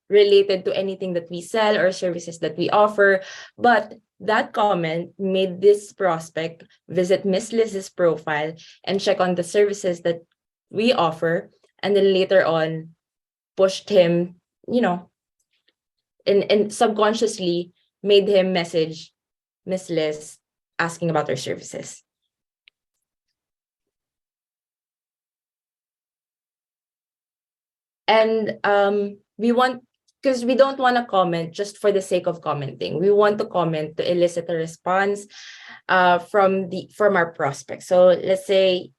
related to anything that we sell or services that we offer, but that comment made this prospect visit Miss Liz's profile and check on the services that we offer, and then later on pushed him, and subconsciously made him message Miss Liz asking about her services. And because we don't want to comment just for the sake of commenting. We want to comment to elicit a response from our prospects. So let's take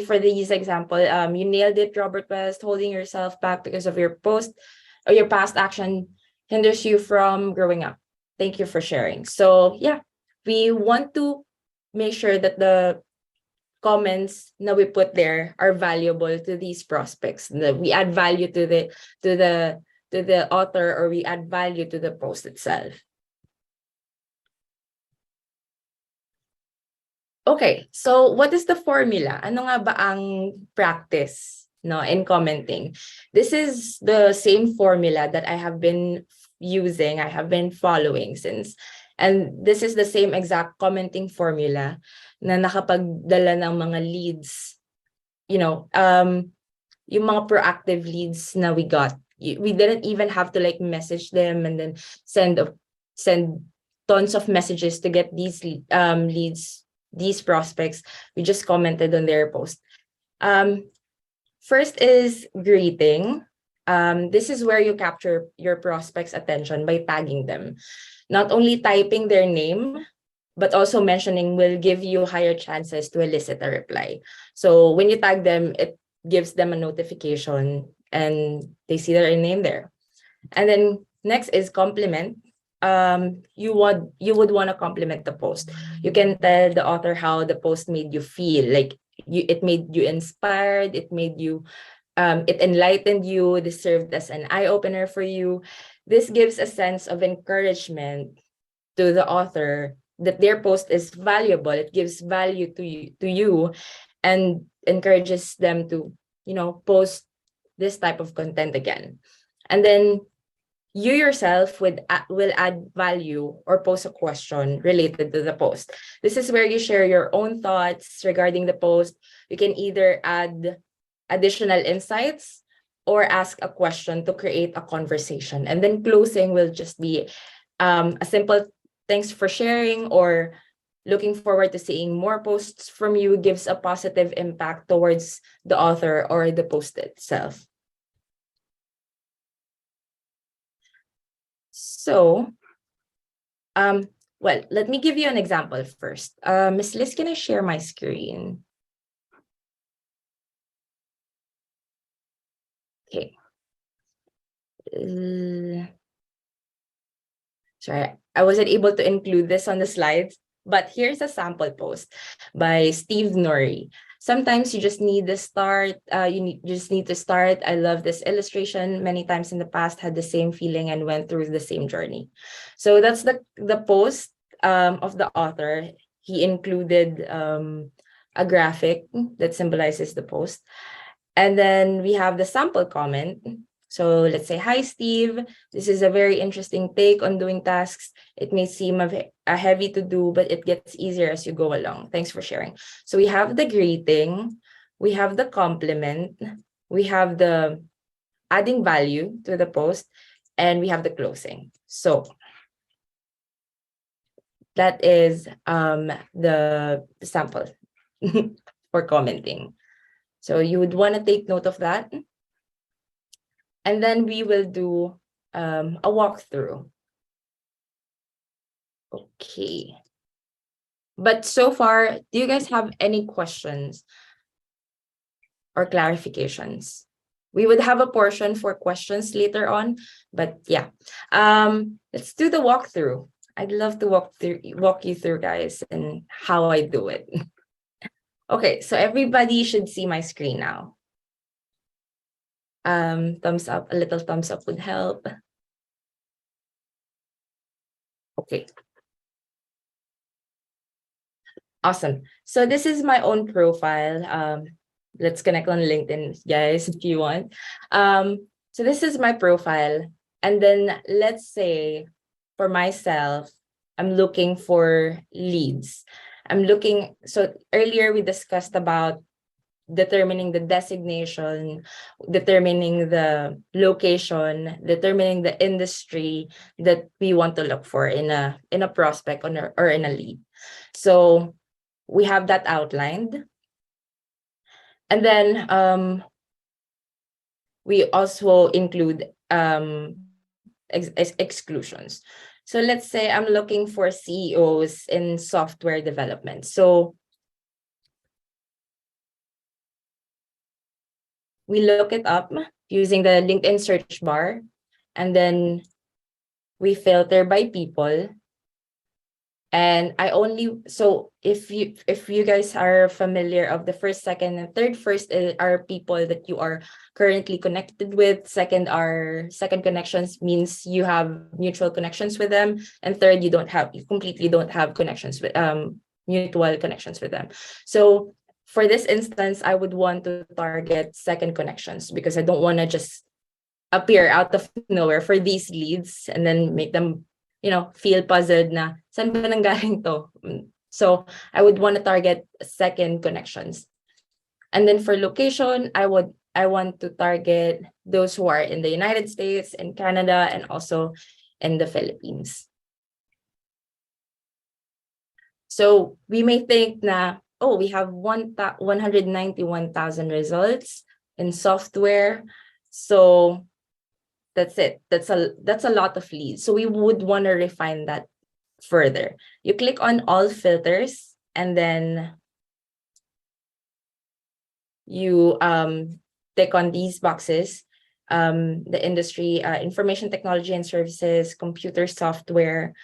for these example, you nailed it, Robert West. Holding yourself back because of your post or your past action hinders you from growing up. Thank you for sharing. So yeah, we want to make sure that the comments that we put there are valuable to these prospects. That we add value to the author, or we add value to the post itself. Okay, so what is the formula? Ano nga ba ang practice, no, in commenting? This is the same formula that I have been using, I have been following since, and this is the same exact commenting formula na nakapagdala ng mga leads, yung mga proactive leads na we got. We didn't even have to like message them and then send tons of messages to get these leads, these prospects. We just commented on their post. First is greeting. This is where you capture your prospects' attention by tagging them. Not only typing their name, but also mentioning will give you higher chances to elicit a reply. So when you tag them, it gives them a notification and they see their name there. And then next is compliment. You would want to compliment the post. You can tell the author how the post made you feel. Like it made you inspired, it made you it enlightened you, this served as an eye-opener for you. This gives a sense of encouragement to the author that their post is valuable. It gives value to you and encourages them to, post this type of content again. And then you yourself will add value or post a question related to the post. This is where you share your own thoughts regarding the post. You can either add additional insights or ask a question to create a conversation. And then closing will just be a simple thanks for sharing, or looking forward to seeing more posts from you, gives a positive impact towards the author or the post itself. So, well, let me give you an example first. Ms. Liz, can I share my screen? Okay. Sorry, I wasn't able to include this on the slides, but here's a sample post by Steve Norrie. Sometimes you just need to start. You just need to start. I love this illustration. Many times in the past, had the same feeling and went through the same journey. So that's the post of the author. He included a graphic that symbolizes the post, and then we have the sample comment. So let's say, hi, Steve. This is a very interesting take on doing tasks. It may seem a heavy to do, but it gets easier as you go along. Thanks for sharing. So we have the greeting, we have the compliment, we have the adding value to the post, and we have the closing. So that is the sample for commenting. So you would want to take note of that. And then we will do a walkthrough. Okay. But so far, do you guys have any questions or clarifications? We would have a portion for questions later on, but yeah. Let's do the walkthrough. I'd love to walk you through, guys, and how I do it. Okay, so everybody should see my screen now. Thumbs up, a little thumbs up would help. Okay. Awesome. So this is my own profile. Let's connect on LinkedIn, guys, if you want. So this is my profile. And then let's say for myself, I'm looking for leads. So earlier we discussed about determining the designation, determining the location, determining the industry that we want to look for in a prospect or in a lead. So we have that outlined. And then we also include exclusions. So let's say I'm looking for CEOs in software development. So we look it up using the LinkedIn search bar, and then we filter by people. And so if you guys are familiar of the first, second, and third, first are people that you are currently connected with. Second connections means you have mutual connections with them. And third, you completely don't have connections with mutual connections with them. So for this instance, I would want to target second connections because I don't want to just appear out of nowhere for these leads and then make them feel puzzled na saan ba nanggaling to. So I would want to target second connections. And then for location, I want to target those who are in the United States, in Canada, and also in the Philippines. So we may think na, oh, we have 191,000 results in software. So that's it. That's a lot of leads. So we would want to refine that further. You click on all filters, and then you tick on these boxes. The industry, information technology and services, computer software.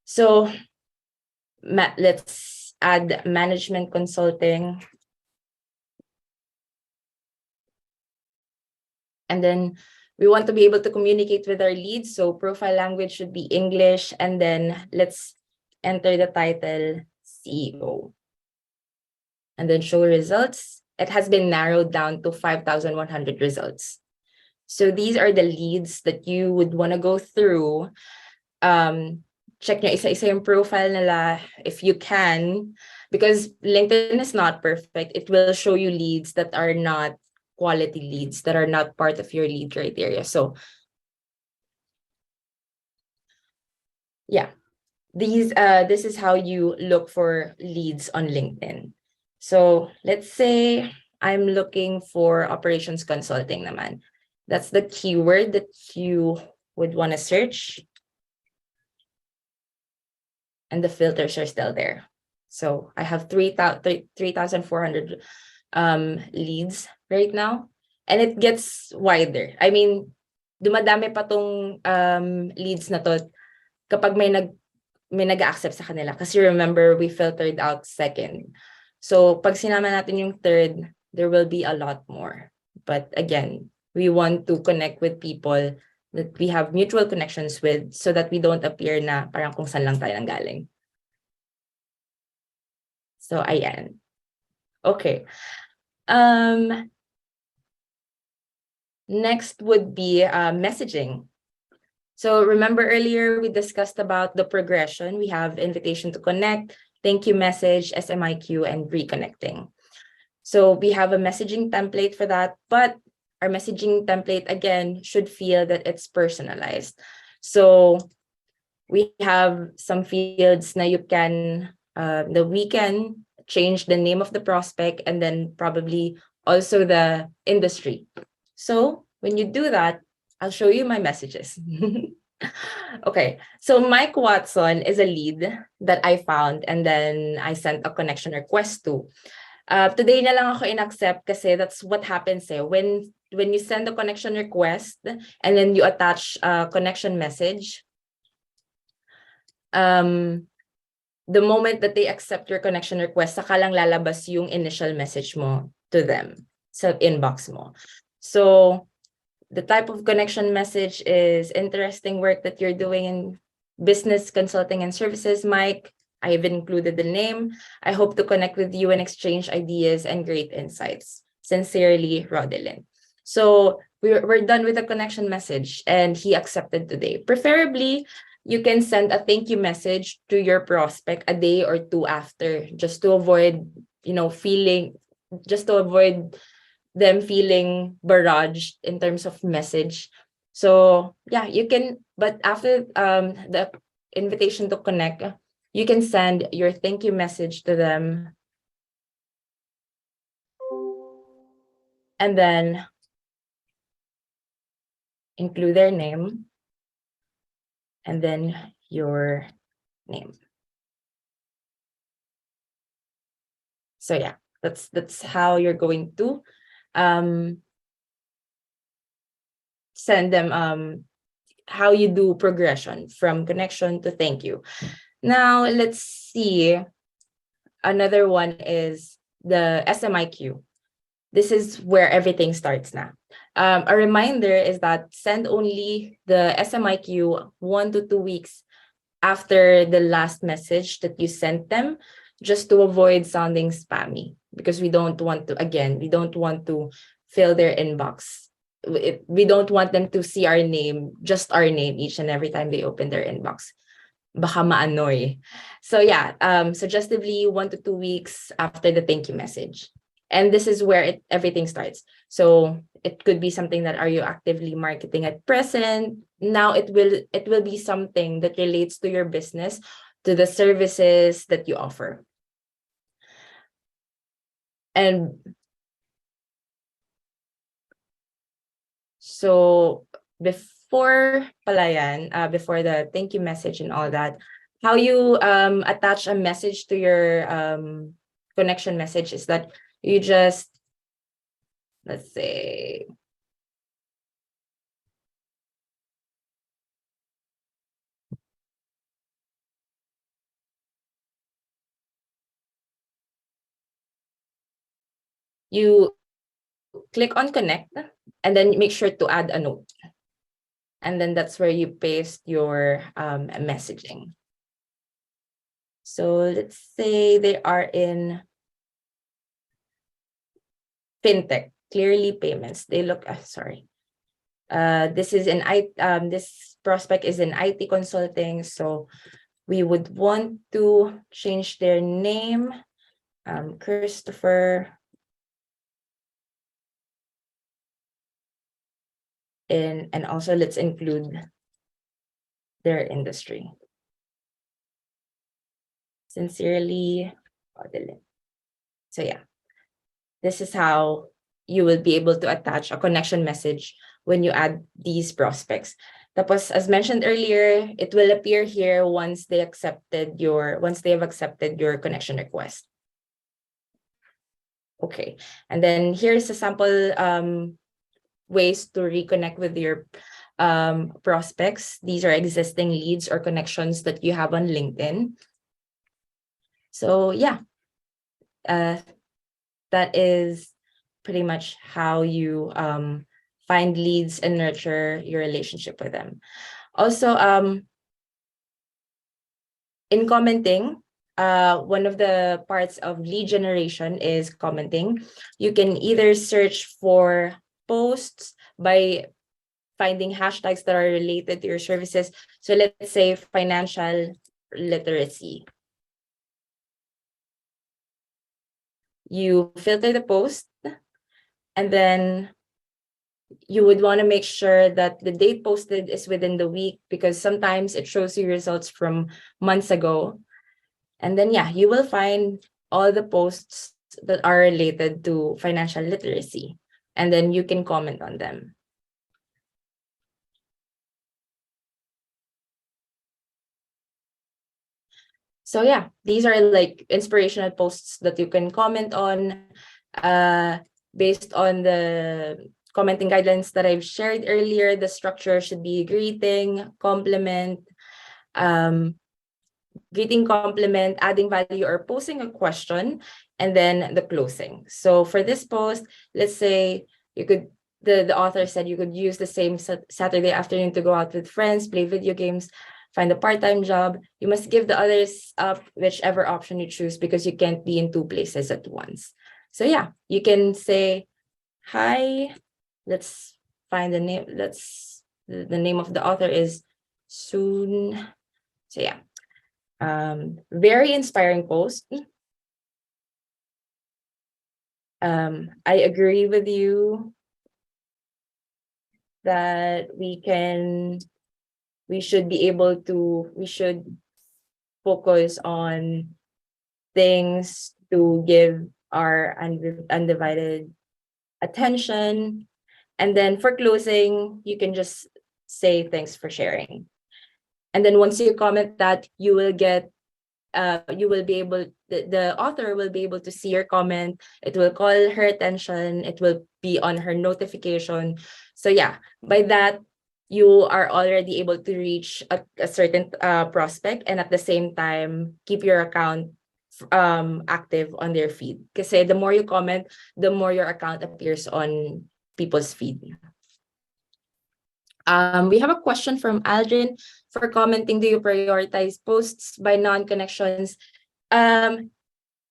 So let's add management consulting. And then we want to be able to communicate with our leads. So profile language should be English. And then let's enter the title CEO. And then show results. It has been narrowed down to 5,100 results. So these are the leads that you would want to go through. Check nyo isa-isa yung profile nila if you can, because LinkedIn is not perfect. It will show you leads that are not quality leads, that are not part of your lead criteria. So yeah, this is how you look for leads on LinkedIn. So let's say I'm looking for operations consulting naman. That's the keyword that you would want to search. And the filters are still there. So I have 3,400 leads right now. And it gets wider. I mean, dumadami pa tong leads na to kapag may nag-accept sa kanila. Kasi remember, we filtered out second. So pag sinama natin yung third, there will be a lot more. But again, we want to connect with people that we have mutual connections with so that we don't appear na parang kung saan lang tayo nanggaling. So ayan. Okay. Next would be messaging. So remember earlier we discussed about the progression. We have invitation to connect, thank you message, SMIQ, and reconnecting. So we have a messaging template for that, but our messaging template again should feel that it's personalized. So we have some fields now you can we can change the name of the prospect and then probably also the industry. So when you do that, I'll show you my messages. Okay, so Mike Watson is a lead that I found and then I sent a connection request to. Today na lang ako in-accept kasi that's what happens when you send a connection request and then you attach a connection message. The moment that they accept your connection request, saka lang lalabas yung initial message mo to them sa inbox mo. So the type of connection message is interesting work that you're doing in business consulting and services, Mike. I've included the name. I hope to connect with you and exchange ideas and great insights. Sincerely, Rodelyn. So we're done with the connection message and he accepted today. Preferably, you can send a thank you message to your prospect a day or two after, just to avoid, feeling just to avoid them feeling barraged in terms of message. So yeah, you can, but after the invitation to connect, you can send your thank you message to them, and then include their name and then your name. So yeah, that's how you're going to send them how you do progression from connection to thank you. Now let's see. Another one is the SMIQ. This is where everything starts now. A reminder is that send only the SMIQ 1 to 2 weeks after the last message that you sent them, just to avoid sounding spammy, because we don't want to, again, we don't want to fill their inbox. We don't want them to see our name, just our name, each and every time they open their inbox. Baka ma-annoy. So yeah, suggestively 1 to 2 weeks after the thank you message. And this is where everything starts. So it could be something that, are you actively marketing at present? Now it will be something that relates to your business, to the services that you offer. And so before palayan, before the thank you message and all that, how you attach a message to your connection message is that you just, let's say, you click on connect and then make sure to add a note. And then that's where you paste your messaging. So let's say they are in fintech, clearly payments. They look, sorry. This is this prospect is in IT consulting. So we would want to change their name, Christopher, and also let's include their industry. Sincerely, Adeline. So yeah, this is how you will be able to attach a connection message when you add these prospects. Tapos, as mentioned earlier, it will appear here once they have accepted your connection request. Okay, and then here's a sample ways to reconnect with your prospects. These are existing leads or connections that you have on LinkedIn. So yeah, that is pretty much how you find leads and nurture your relationship with them. Also, in commenting, one of the parts of lead generation is commenting. You can either search for posts by finding hashtags that are related to your services. So let's say financial literacy. You filter the post, and then you would want to make sure that the date posted is within the week, because sometimes it shows you results from months ago. And then, yeah, you will find all the posts that are related to financial literacy, and then you can comment on them. So yeah, these are like inspirational posts that you can comment on. Based on the commenting guidelines that I've shared earlier, the structure should be greeting, compliment, greeting, compliment, adding value, or posing a question, and then the closing. So for this post, let's say you could, the author said you could use the same Saturday afternoon to go out with friends, play video games, find a part-time job. You must give the others up whichever option you choose, because you can't be in two places at once. So yeah, you can say, hi, let's find the name. The name of the author is Soon. So yeah, very inspiring post. I agree with you that we should focus on things to give our undivided attention. And then for closing, you can just say thanks for sharing. And then once you comment that, you will be able, the author will be able to see your comment. It will call her attention. It will be on her notification. So yeah, by that, you are already able to reach a certain prospect, and at the same time keep your account active on their feed. Because the more you comment, the more your account appears on people's feed. We have a question from Aldrin. For commenting, do you prioritize posts by non-connections? Um,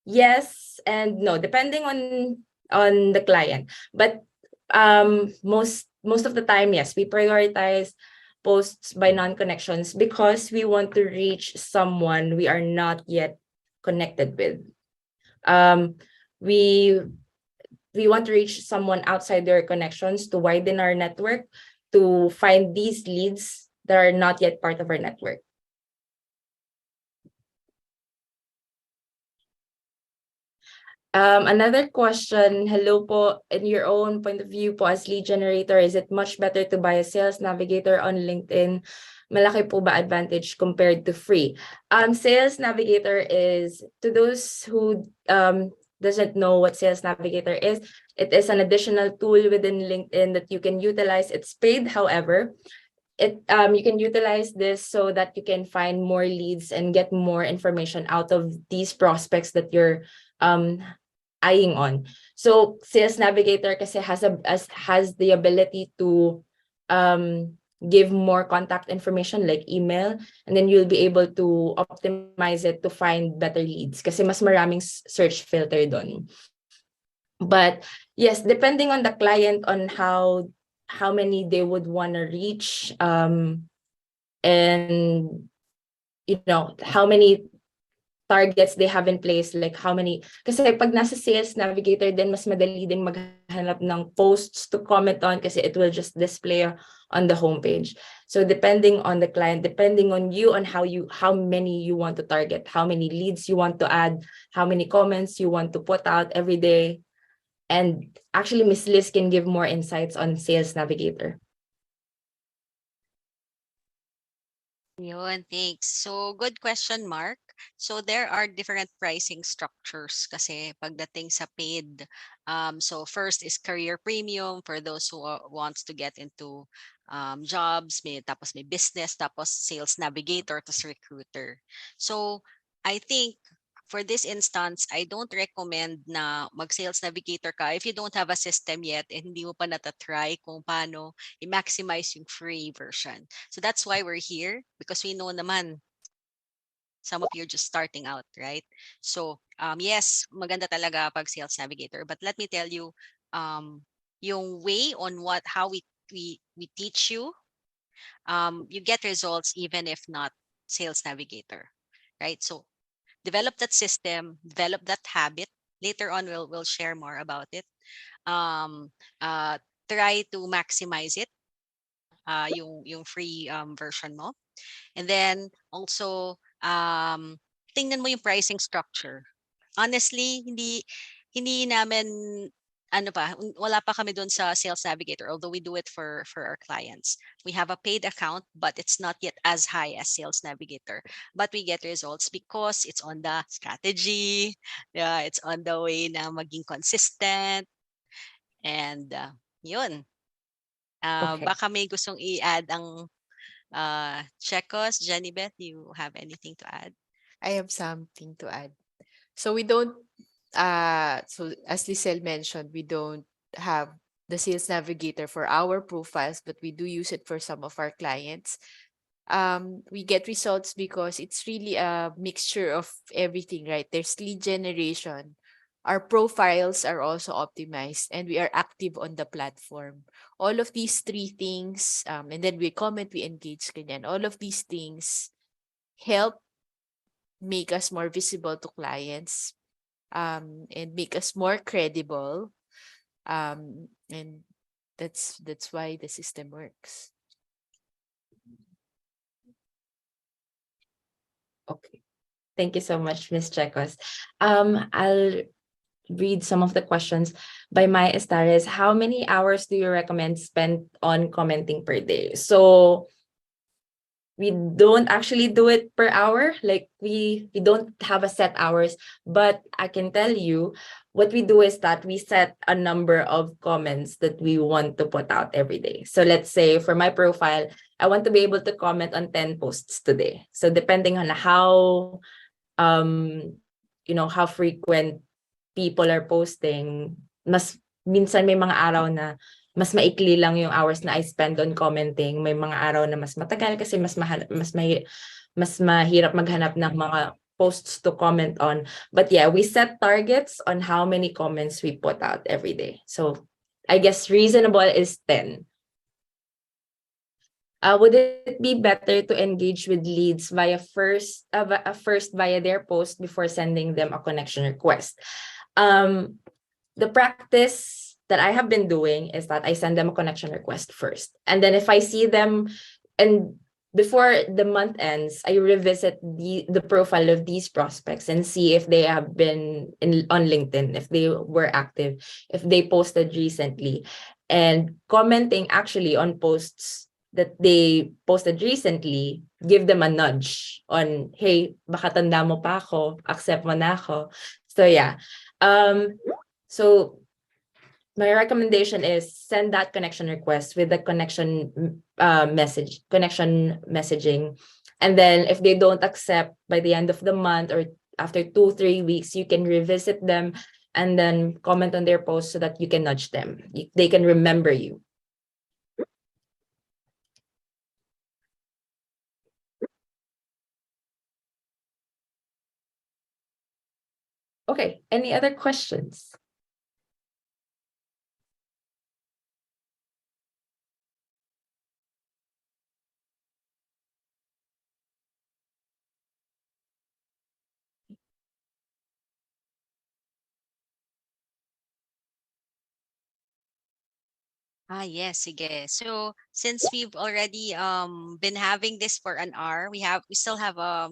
yes and no, depending on the client. But most of the time, yes, we prioritize posts by non-connections because we want to reach someone we are not yet connected with. Um, we we want to reach someone outside their connections to widen our network, to find these leads that are not yet part of our network. Another question, hello po, in your own point of view po as lead generator, is it much better to buy a sales navigator on LinkedIn? Malaki po ba advantage compared to free? Sales navigator is, to those who doesn't know what sales navigator is, it is an additional tool within LinkedIn that you can utilize. It's paid, however, you can utilize this so that you can find more leads and get more information out of these prospects that you're eyeing on. So Sales Navigator kasi has the ability to give more contact information like email, and then you'll be able to optimize it to find better leads kasi mas maraming search filter doon. But yes, depending on the client on how many they would want to reach, and how many targets they have in place, like how many, kasi pag nasa Sales Navigator din, mas madali din maghanap ng posts to comment on kasi it will just display on the homepage. So depending on the client, depending on you, on how many you want to target, how many leads you want to add, how many comments you want to put out every day. And actually, Miss Liz can give more insights on Sales Navigator. Yun, thanks. So, good question, Mark. So, there are different pricing structures kasi pagdating sa paid. So, first is career premium for those who wants to get into jobs, tapos may business, tapos sales navigator, tapos recruiter. So, I think for this instance, I don't recommend na mag-sales navigator ka if you don't have a system yet and hindi mo pa natatry kung paano i-maximize yung free version. So that's why we're here, because we know naman some of you are just starting out, right? So yes, maganda talaga pag sales navigator, but let me tell you yung way on how we teach you, you get results even if not sales navigator, right? So develop that system, develop that habit. Later on, we'll share more about it. Um, Try to maximize it, yung free version mo. And then also, tingnan mo yung pricing structure. Honestly, hindi namin wala pa kami doon sa Sales Navigator, although we do it for our clients. We have a paid account, but it's not yet as high as Sales Navigator. But we get results because it's on the strategy, yeah, it's on the way na maging consistent, and yun. Okay. Baka may gustong i-add ang Chekos. Jenny Beth, do you have anything to add? I have something to add. So so as Lisel mentioned, we don't have the sales navigator for our profiles, but we do use it for some of our clients. We get results because it's really a mixture of everything, right? There's lead generation. Our profiles are also optimized and we are active on the platform. All of these three things, and then we comment, we engage, ganyan. All of these things help make us more visible to clients. and make us more credible. And that's why the system works. Okay. Thank you so much, Miss Checos. I'll read some of the questions by Maya Estares. How many hours do you recommend spent on commenting per day? So we don't actually do it per hour. Like we don't have a set hours, but I can tell you what we do is that we set a number of comments that we want to put out every day. So let's say for my profile, I want to be able to comment on 10 posts today. So depending on how how frequent people are posting, mas minsan may mga araw na mas maikli lang yung hours na I spend on commenting. May mga araw na mas matagal kasi mas mahirap maghanap ng mga posts to comment on. But yeah, we set targets on how many comments we put out every day. So I guess reasonable is 10. Would it be better to engage with leads first via their post before sending them a connection request? The practice that I have been doing is that I send them a connection request first. And then if I see them, and before the month ends, I revisit the profile of these prospects and see if they have been on LinkedIn, if they were active, if they posted recently. And commenting actually on posts that they posted recently, give them a nudge on, hey, baka tanda mo pa ako, accept mo na ako. So yeah. So my recommendation is send that connection request with the connection messaging. And then if they don't accept by the end of the month or after 2-3 weeks, you can revisit them and then comment on their post so that you can nudge them. They can remember you. Okay, any other questions? Yes, sige. So since we've already been having this for an hour, we still have a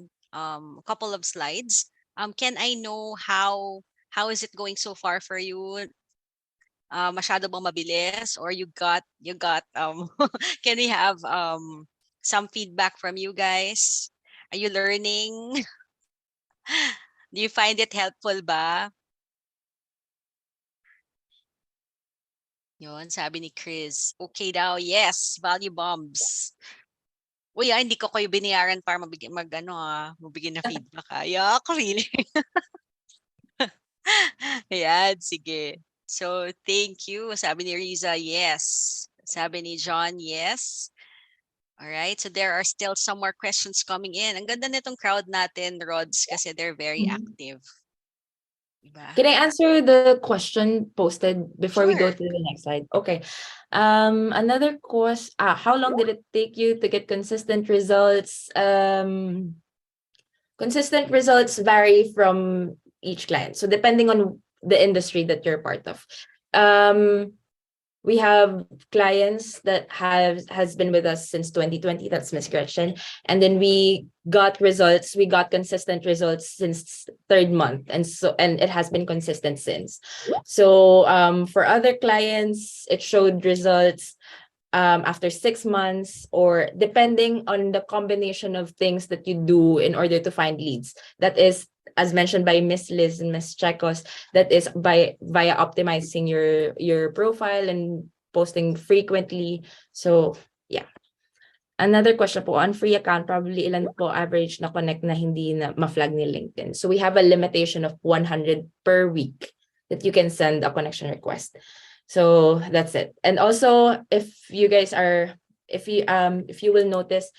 couple of slides. Can I know how is it going so far for you? Masyado bang mabilis or you got can we have some feedback from you guys? Are you learning? Do you find it helpful ba? Yun, sabi ni Chris. Okay daw. Yes, value bombs. Uy, hindi ko kayo binayaran para mabigyan na feedback. Yuck, really? Ayan, sige. So, thank you. Sabi ni Riza, yes. Sabi ni John, yes. All right, so there are still some more questions coming in. Ang ganda nitong crowd natin, Rods, kasi they're very active. Diba? Can I answer the question posted before we go Sure. to the next slide? Okay. Another course. How long did it take you to get consistent results? Consistent results vary from each client. So depending on the industry that you're part of. We have clients that has been with us since 2020. That's Miss Gretchen. And then we got consistent results since third month. And it has been consistent since. So for other clients, it showed results after 6 months, or depending on the combination of things that you do in order to find leads. That is, as mentioned by Miss Liz and Miss Checos, that is via optimizing your profile and posting frequently. So yeah. Another question po, on free account, probably ilan po average na connect na hindi na ma-flag ni LinkedIn? So we have a limitation of 100 per week that you can send a connection request. So that's it. And also, if you will notice,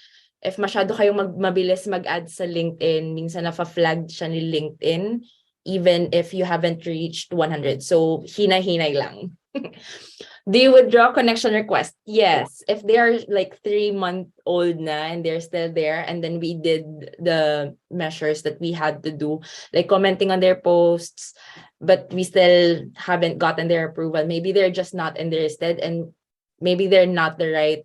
if masyado kayong mabilis mag-add sa LinkedIn, minsan nafa-flag siya ni LinkedIn, even if you haven't reached 100. So hinay-hinay lang. Do you withdraw connection request? Yes. If they are like 3-month-old na and they're still there, and then we did the measures that we had to do, like commenting on their posts, but we still haven't gotten their approval. Maybe they're just not interested, and maybe they're not the right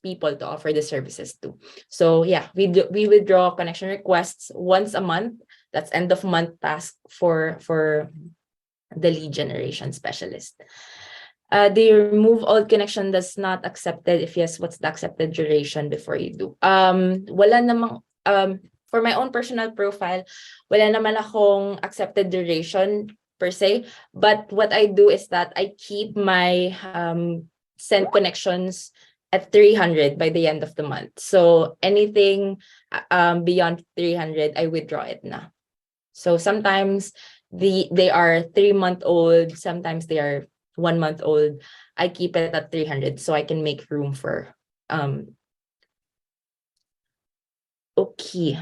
people to offer the services to. So yeah, we withdraw connection requests once a month. That's end of month task for the lead generation specialist. Do you remove old connection that's not accepted? If yes, what's the accepted duration before you do? Wala namang for my own personal profile, wala naman akong accepted duration per se. But what I do is that I keep my send connections at 300 by the end of the month. So anything beyond 300, I withdraw it na. So sometimes they are 3-month-old, sometimes they are 1-month-old. I keep it at 300 so I can make room for okay.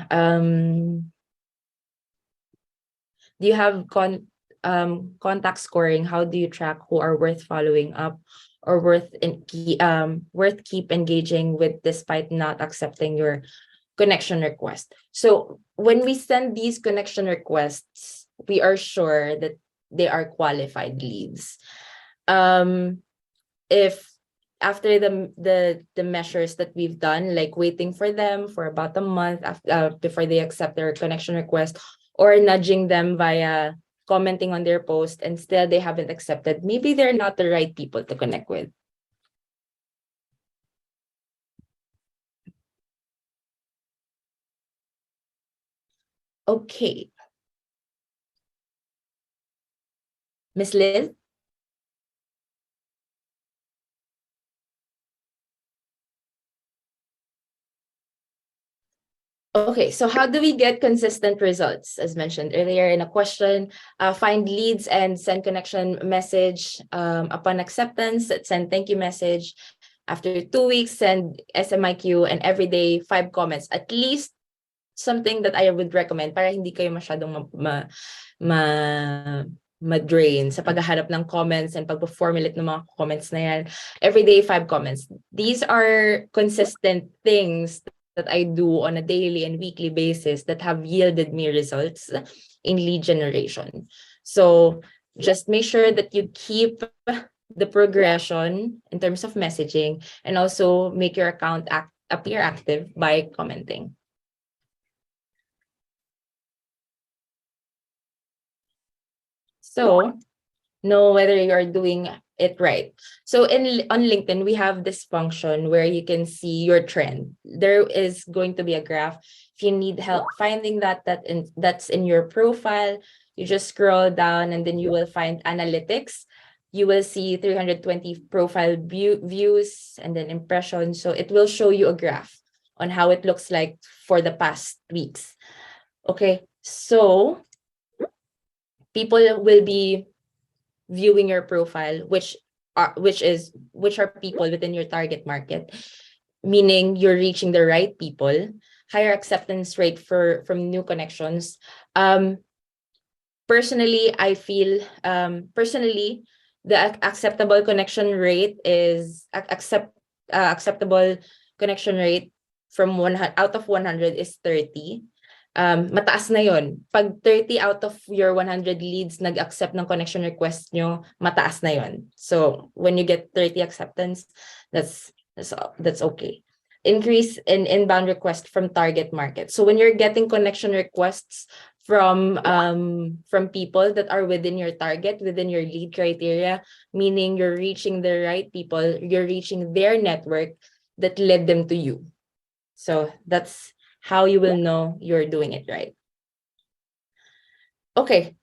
Do you have contact scoring? How do you track who are worth following up or worth keep engaging with despite not accepting your connection request? So when we send these connection requests, we are sure that they are qualified leads. If after the measures that we've done, like waiting for them for about a month after, before they accept their connection request, or nudging them via commenting on their post and still they haven't accepted, maybe they're not the right people to connect with. Okay. Miss Liz? Okay, so how do we get consistent results? As mentioned earlier in a question, find leads and send connection message. Upon acceptance, send thank you message. After 2 weeks, send SMIQ, and every day 5 comments. At least something that I would recommend para hindi kayo masyadong ma-drain sa paghahanap ng comments and pagpo-formulate ng mga comments na yan. Every day 5 comments. These are consistent things that I do on a daily and weekly basis that have yielded me results in lead generation. So just make sure that you keep the progression in terms of messaging, and also make your account appear active by commenting. So know whether you're doing it right. So on LinkedIn, we have this function where you can see your trend. There is going to be a graph. If you need help finding that's in your profile, you just scroll down and then you will find analytics. You will see 320 profile views and then impressions. So it will show you a graph on how it looks like for the past weeks. Okay, so people will be viewing your profile, which are people within your target market, meaning you're reaching the right people. Higher acceptance rate from new connections. Personally, I feel the acceptable connection rate is acceptable connection rate from 100 out of 100 is 30. Mataas na yon. Pag 30 out of your 100 leads nag-accept ng connection request nyo, mataas na yon. So when you get 30 acceptance, that's okay. Increase in inbound request from target market. So when you're getting connection requests from people that are within your target, within your lead criteria, meaning you're reaching the right people, you're reaching their network that led them to you. So that's how you will know you're doing it right. Okay,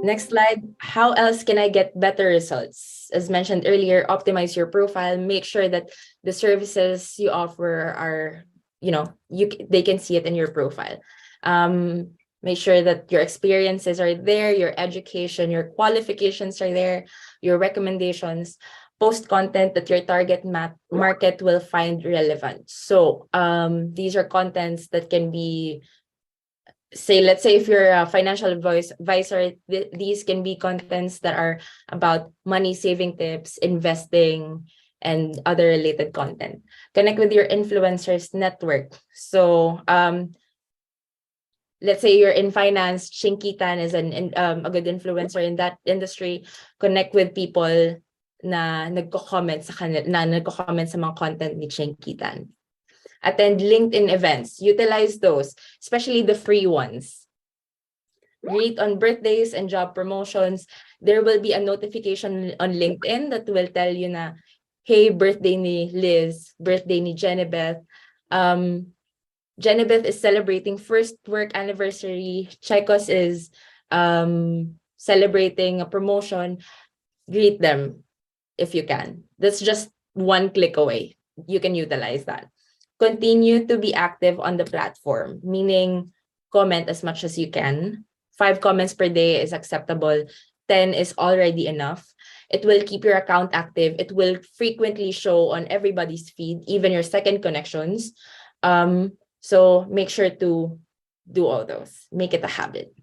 next slide. How else can I get better results? As mentioned earlier, optimize your profile. Make sure that the services you offer are, they can see it in your profile. Make sure that your experiences are there, your education, your qualifications are there, your recommendations. Post content that your target market will find relevant. So these are contents that can be say, let's say if you're a financial advisor, these can be contents that are about money saving tips, investing, and other related content. Connect with your influencers network. So let's say you're in finance, Chinkitan is a good influencer in that industry. Connect with people na nagko-comment sa mga content ni Chinkitan. Attend LinkedIn events. Utilize those, especially the free ones. Greet on birthdays and job promotions. There will be a notification on LinkedIn that will tell you na, hey, birthday ni Liz, birthday ni Jenebeth. Jenebeth is celebrating first work anniversary. Chicos is celebrating a promotion. Greet them if you can. That's just one click away. You can utilize that. Continue to be active on the platform, meaning comment as much as you can. 5 comments per day is acceptable. 10 is already enough. It will keep your account active. It will frequently show on everybody's feed, even your second connections. So make sure to do all those. Make it a habit.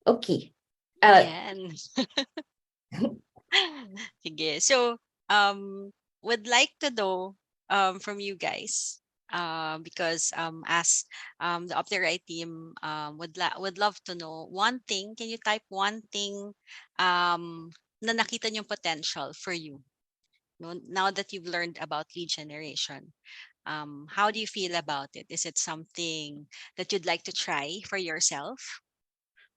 Okay. Yan. Sige. So, would like to know from you guys, because as the Up the Right team would love to know one thing. Can you type one thing na nakita niyong potential for you? No, now that you've learned about lead generation, how do you feel about it? Is it something that you'd like to try for yourself,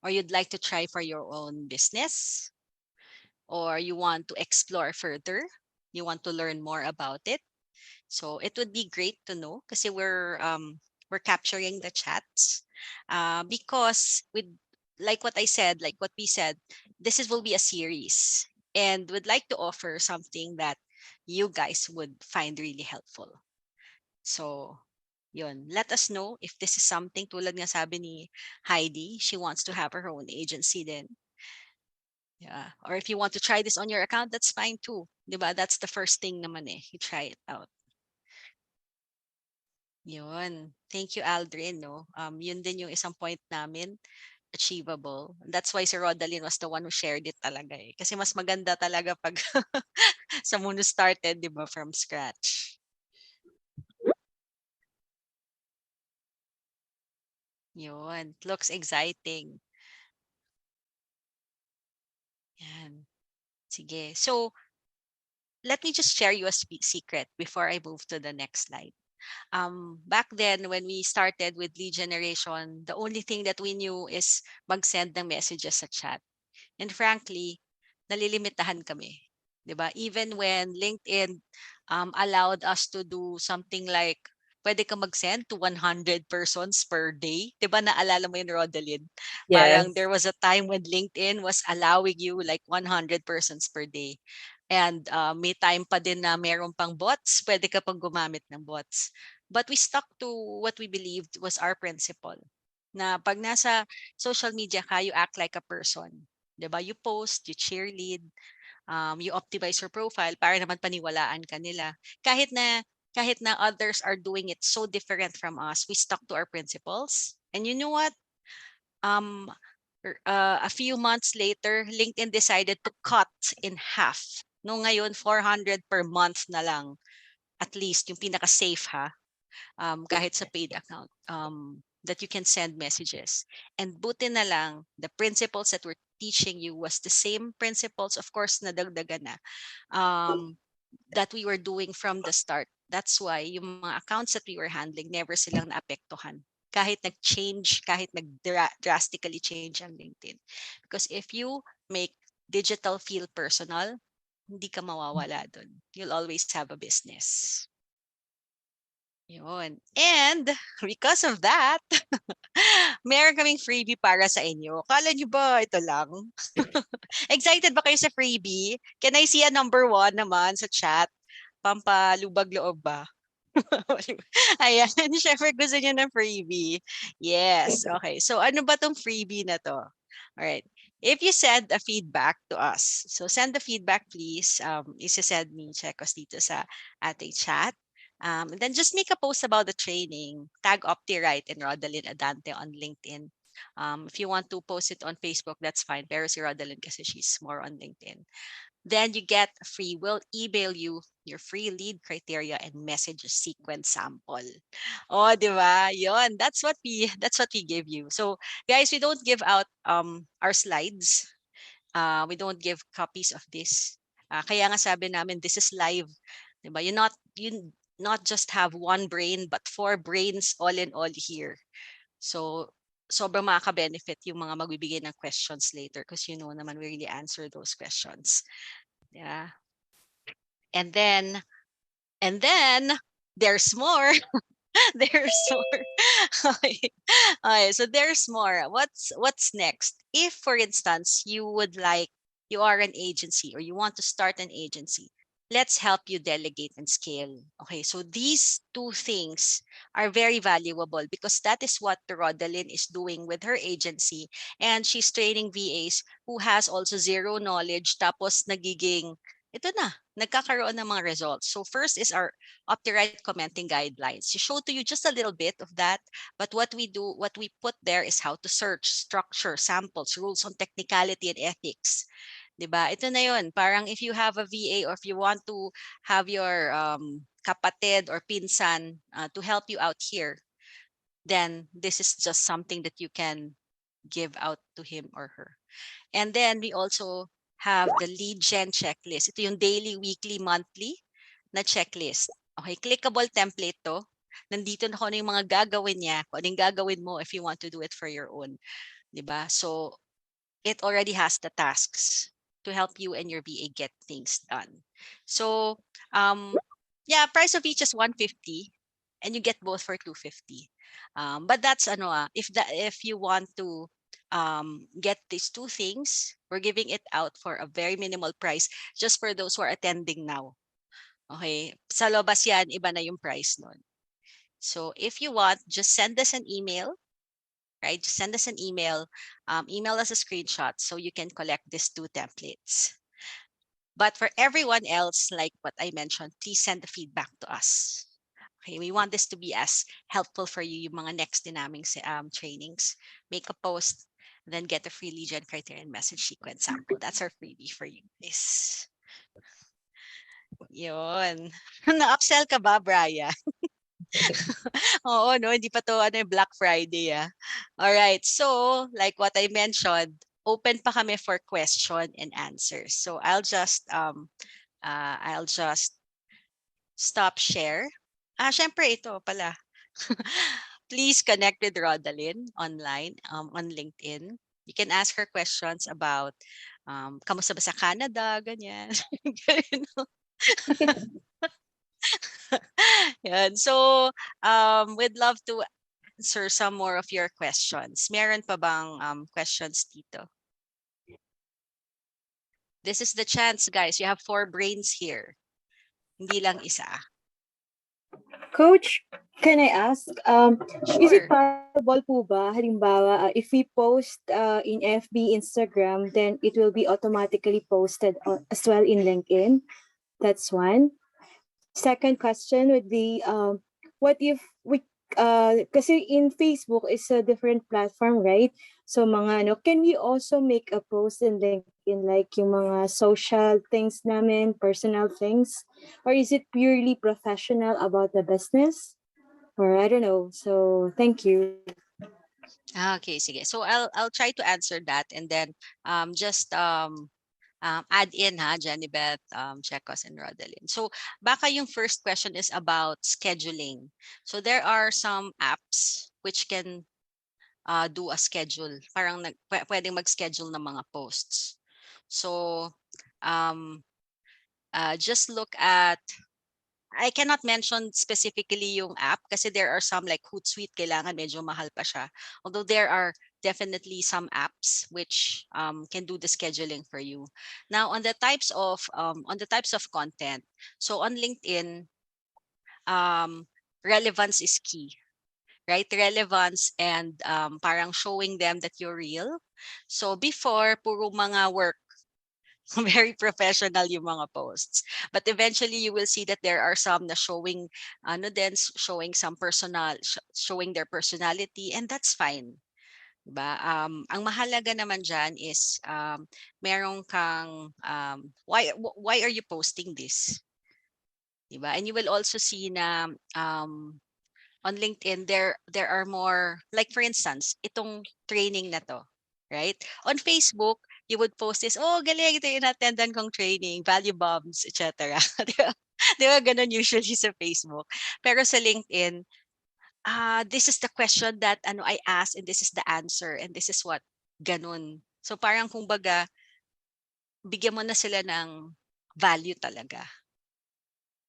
or you'd like to try for your own business, or you want to explore further, you want to learn more about it? So it would be great to know kasi we're capturing the chats because with like what I said, like what we said, will be a series and would like to offer something that you guys would find really helpful. So yun, let us know if this is something tulad nga sabi ni Heidi, she wants to have her own agency then. Yeah. Or if you want to try this on your account, that's fine too. Diba? That's the first thing naman eh. You try it out. Yun. Thank you, Aldrin. No? Yun din yung isang point namin, achievable. That's why si Rodalyn was the one who shared it talaga eh. Kasi mas maganda talaga pag someone who started, di ba, from scratch. Yun. Looks exciting. Yan. Sige. So, let me just share you a secret before I move to the next slide. Back then when we started with lead generation, the only thing that we knew is mag-send ng messages sa chat. And frankly, nalilimitahan kami. 'Di ba? Even when LinkedIn allowed us to do something like pwede ka mag-send to 100 persons per day. 'Di ba naalala mo yun, Rodeline? Parang Yes. there was a time when LinkedIn was allowing you like 100 persons per day. And may time pa din na meron pang bots, pwede ka pang gumamit ng bots. But we stuck to what we believed was our principle. Na pag nasa social media ka, you act like a person. 'Di ba? You post, you cheerlead, you optimize your profile para naman paniwalaan ka nila. Kahit na others are doing it so different from us, we stuck to our principles. And you know what? Um, a few months later, LinkedIn decided to cut in half. No, ngayon 400 per month na lang. At least yung pinaka-safe ha. Kahit sa paid account, that you can send messages. And buti na lang, the principles that we're teaching you was the same principles, of course, nadagdagan na, that we were doing from the start. That's why yung mga accounts that we were handling, never silang naapektuhan. Kahit nag-change, kahit nag-drastically change ang LinkedIn. Because if you make digital feel personal, hindi ka mawawala dun. You'll always have a business. Yun. And because of that, meron kaming freebie para sa inyo. Kala nyo ba ito lang? Excited ba kayo sa freebie? Can I see a number 1 naman sa chat? Pampalubag loob ba? Ayan, syempre gusto niyo ng freebie. Yes, okay. So ano ba tong freebie na to? Alright. If you send a feedback to us, so send the feedback please. Isa-send ni Checos dito sa ating chat. And then just make a post about the training. Tag Opti Right and Rodalyn Adante on LinkedIn. If you want to post it on Facebook, that's fine. Pero si Rodalyn kasi she's more on LinkedIn. Then you get free. We'll email you your free lead criteria and message sequence sample. Oh, di ba? Yon. That's what we give you. So, guys, we don't give out our slides. We don't give copies of this. Kaya nga sabi namin, this is live. Di ba? You not just have one brain, but four brains all in all here. So, sobrang makaka-benefit yung mga magbibigay ng questions later because naman we really answer those questions. Yeah. And then, and then there's more. There's more. Okay. Okay, so there's more. What's next? If, for instance, you are an agency or you want to start an agency, let's help you delegate and scale. Okay, so these two things are very valuable because that is what Rodalyn is doing with her agency, and she's training VAs who has also zero knowledge tapos ito na, nagkakaroon ng mga results. So first is our OptiRight commenting guidelines. You show to you just a little bit of that, but what we put there is how to search, structure, samples, rules on technicality and ethics. 'Di ba? Ito na 'yon. Parang if you have a VA or if you want to have your kapatid or pinsan to help you out here, then this is just something that you can give out to him or her. And then we also have the lead gen checklist. Ito yung daily, weekly, monthly na checklist. Okay, clickable template to. Nandito na kung ano yung mga gagawin niya, kung ano yung gagawin mo if you want to do it for your own. 'Di ba? So, it already has the tasks to help you and your VA get things done. So, yeah, price of each is 150 and you get both for 250. But that's if you want to get these two things, we're giving it out for a very minimal price just for those who are attending now. Okay, sa labas yan, iba na yung price nun. So if you want, just send us an email, right? Just send us an email, email us a screenshot so you can collect these two templates. But for everyone else, like what I mentioned, please send the feedback to us. Okay, we want this to be as helpful for you yung mga next din naming trainings. Make a post, then get a free lead gen criterion message sequence sample. That's our freebie for you guys. Yun. Na-upsell ka ba, Brian? Oo, no, hindi pa to Black Friday Alright, so like what I mentioned, open pa kami for question and answers. So I'll just stop share. Syempre ito pala. Please connect with Rodalyn online on LinkedIn. You can ask her questions about kamusta ba sa Canada, ganyan. Yan. So, we'd love to answer some more of your questions. Meron pa bang questions dito? This is the chance, guys. You have 4 brains here. Hindi lang isa. Coach, can I ask, is it Sure. possible po ba, halimbawa, if we post in FB, Instagram, then it will be automatically posted as well in LinkedIn? That's one. Second question would be, what if we, kasi in Facebook is a different platform, right? So can we also make a post in LinkedIn like yung mga social things namin, personal things? Or is it purely professional about the business? Or I don't know. So thank you. Okay, sige. So I'll try to answer that and then just add in Janibeth, Chekos, and Rodalyn. So baka yung first question is about scheduling. So there are some apps which can do a schedule. Parang pwedeng mag-schedule ng mga posts. So just look at, I cannot mention specifically yung app kasi there are some like Hootsuite, kailangan medyo mahal pa siya. Although there are definitely some apps which can do the scheduling for you. Now on the types of content, so on LinkedIn, relevance is key, right? Relevance and parang showing them that you're real. So before, puro mga work Very professional yung mga posts. But eventually you will see that there are some na showing ano din showing some showing their personality, and that's fine. 'Di ba? Ang mahalaga naman diyan is meron kang why are you posting this? 'Di ba? And you will also see na on LinkedIn there are more, like for instance, itong training na to, right? On Facebook, you would post this, oh, galing, ito yung attendan kong training, value bombs, etc. Di ba? Di ba ganun usually sa Facebook? Pero sa LinkedIn, this is the question that ano I asked, and this is the answer, and this is what ganun. So parang kumbaga, bigyan mo na sila ng value talaga.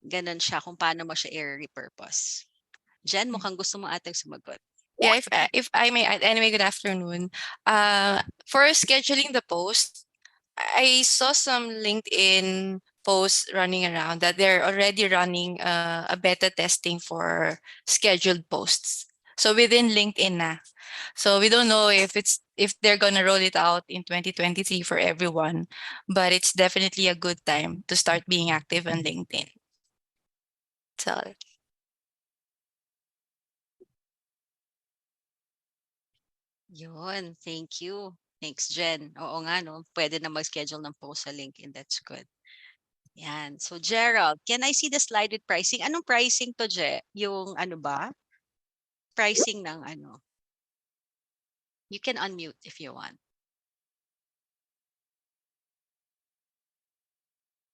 Ganun siya kung paano mo siya i-repurpose. Jen, mukhang gusto mo atang sumagot. Yeah, if I may add, anyway, good afternoon. For scheduling the post, I saw some LinkedIn posts running around that they're already running a beta testing for scheduled posts. So within LinkedIn na. So we don't know if they're gonna roll it out in 2023 for everyone, but it's definitely a good time to start being active on LinkedIn. So Yun, thank you. Thanks, Jen. Oo nga, no? Pwede na mag-schedule ng post sa LinkedIn. That's good. Yan. So, Gerald, can I see the slide with pricing? Anong pricing to, Je? Yung ano ba? Pricing ng ano? You can unmute if you want.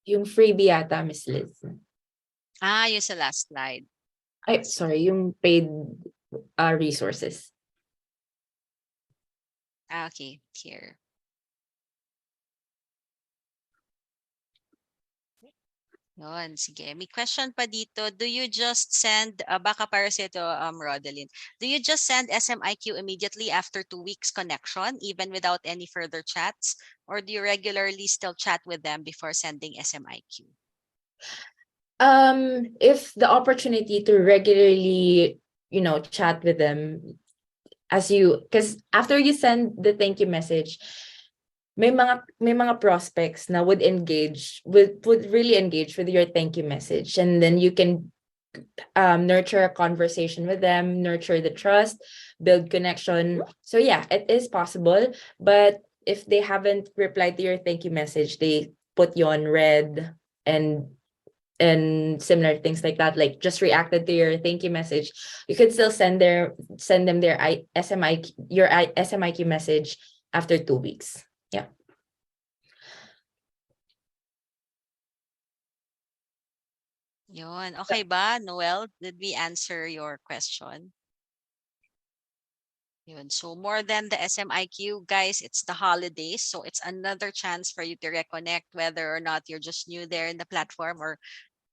Yung freebie yata, Miss Liz. Yung sa last slide. Ay, sorry, yung paid resources. Okay, here. Yun, sige. May question pa dito. Do you just send, baka para sa ito, Rodeline, do you just send SMIQ immediately after 2 weeks connection, even without any further chats? Or do you regularly still chat with them before sending SMIQ? If the opportunity to regularly, chat with them because after you send the thank you message, may mga prospects na would really engage with your thank you message, and then you can nurture a conversation with them, nurture the trust, build connection. So yeah, it is possible, but if they haven't replied to your thank you message, they put you on red and similar things like that, like just reacted to your thank you message, you could still send them their SMIQ message after 2 weeks. Yeah. Yun. Okay ba, Noel? Did we answer your question? Yun. So more than the SMIQ, guys, it's the holidays. So it's another chance for you to reconnect, whether or not you're just new there in the platform or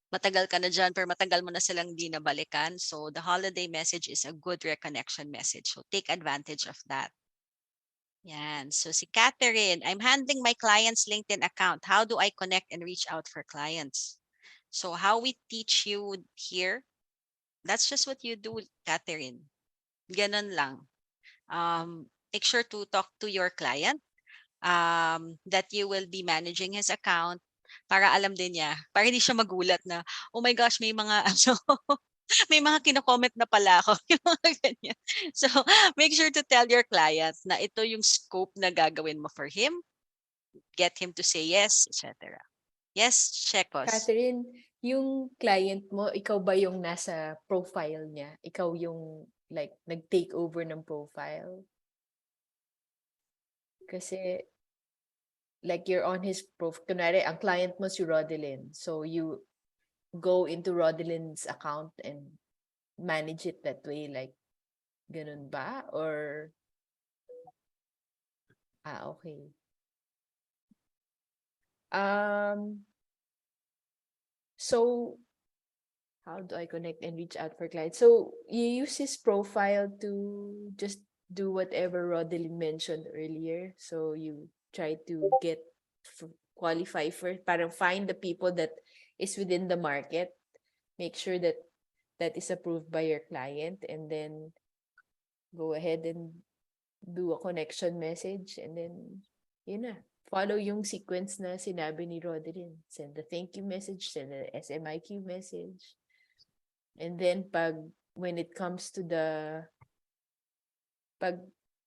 matagal ka na dyan, pero matagal mo na silang di nabalikan. So the holiday message is a good reconnection message. So take advantage of that. Yan. So si Catherine, I'm handling my client's LinkedIn account. How do I connect and reach out for clients? So how we teach you here, that's just what you do, Catherine. Ganun lang. Make sure to talk to your client that you will be managing his account para alam din niya, para hindi siya magulat na, oh my gosh, may mga ano, may mga kino-comment na pala ako, yung mga ganyan. So, make sure to tell your client na ito yung scope na gagawin mo for him, get him to say yes, etc. Yes, Chekos. Catherine, yung client mo, ikaw ba yung nasa profile niya? Ikaw yung like nag-take over ng profile? Kasi like you're on his profile. Kunwari, ang client mo si Rodeline. So you go into Rodeline's account and manage it that way. Like, ganun ba? Or, okay. So, how do I connect and reach out for clients? So, you use his profile to just do whatever Rodeline mentioned earlier. So, you try to qualify first, parang find the people that is within the market. Make sure that that is approved by your client, and then go ahead and do a connection message, and then, yun na. follow yung sequence na sinabi ni Roderick. Send the thank you message, send the SMIQ message. And then when it comes to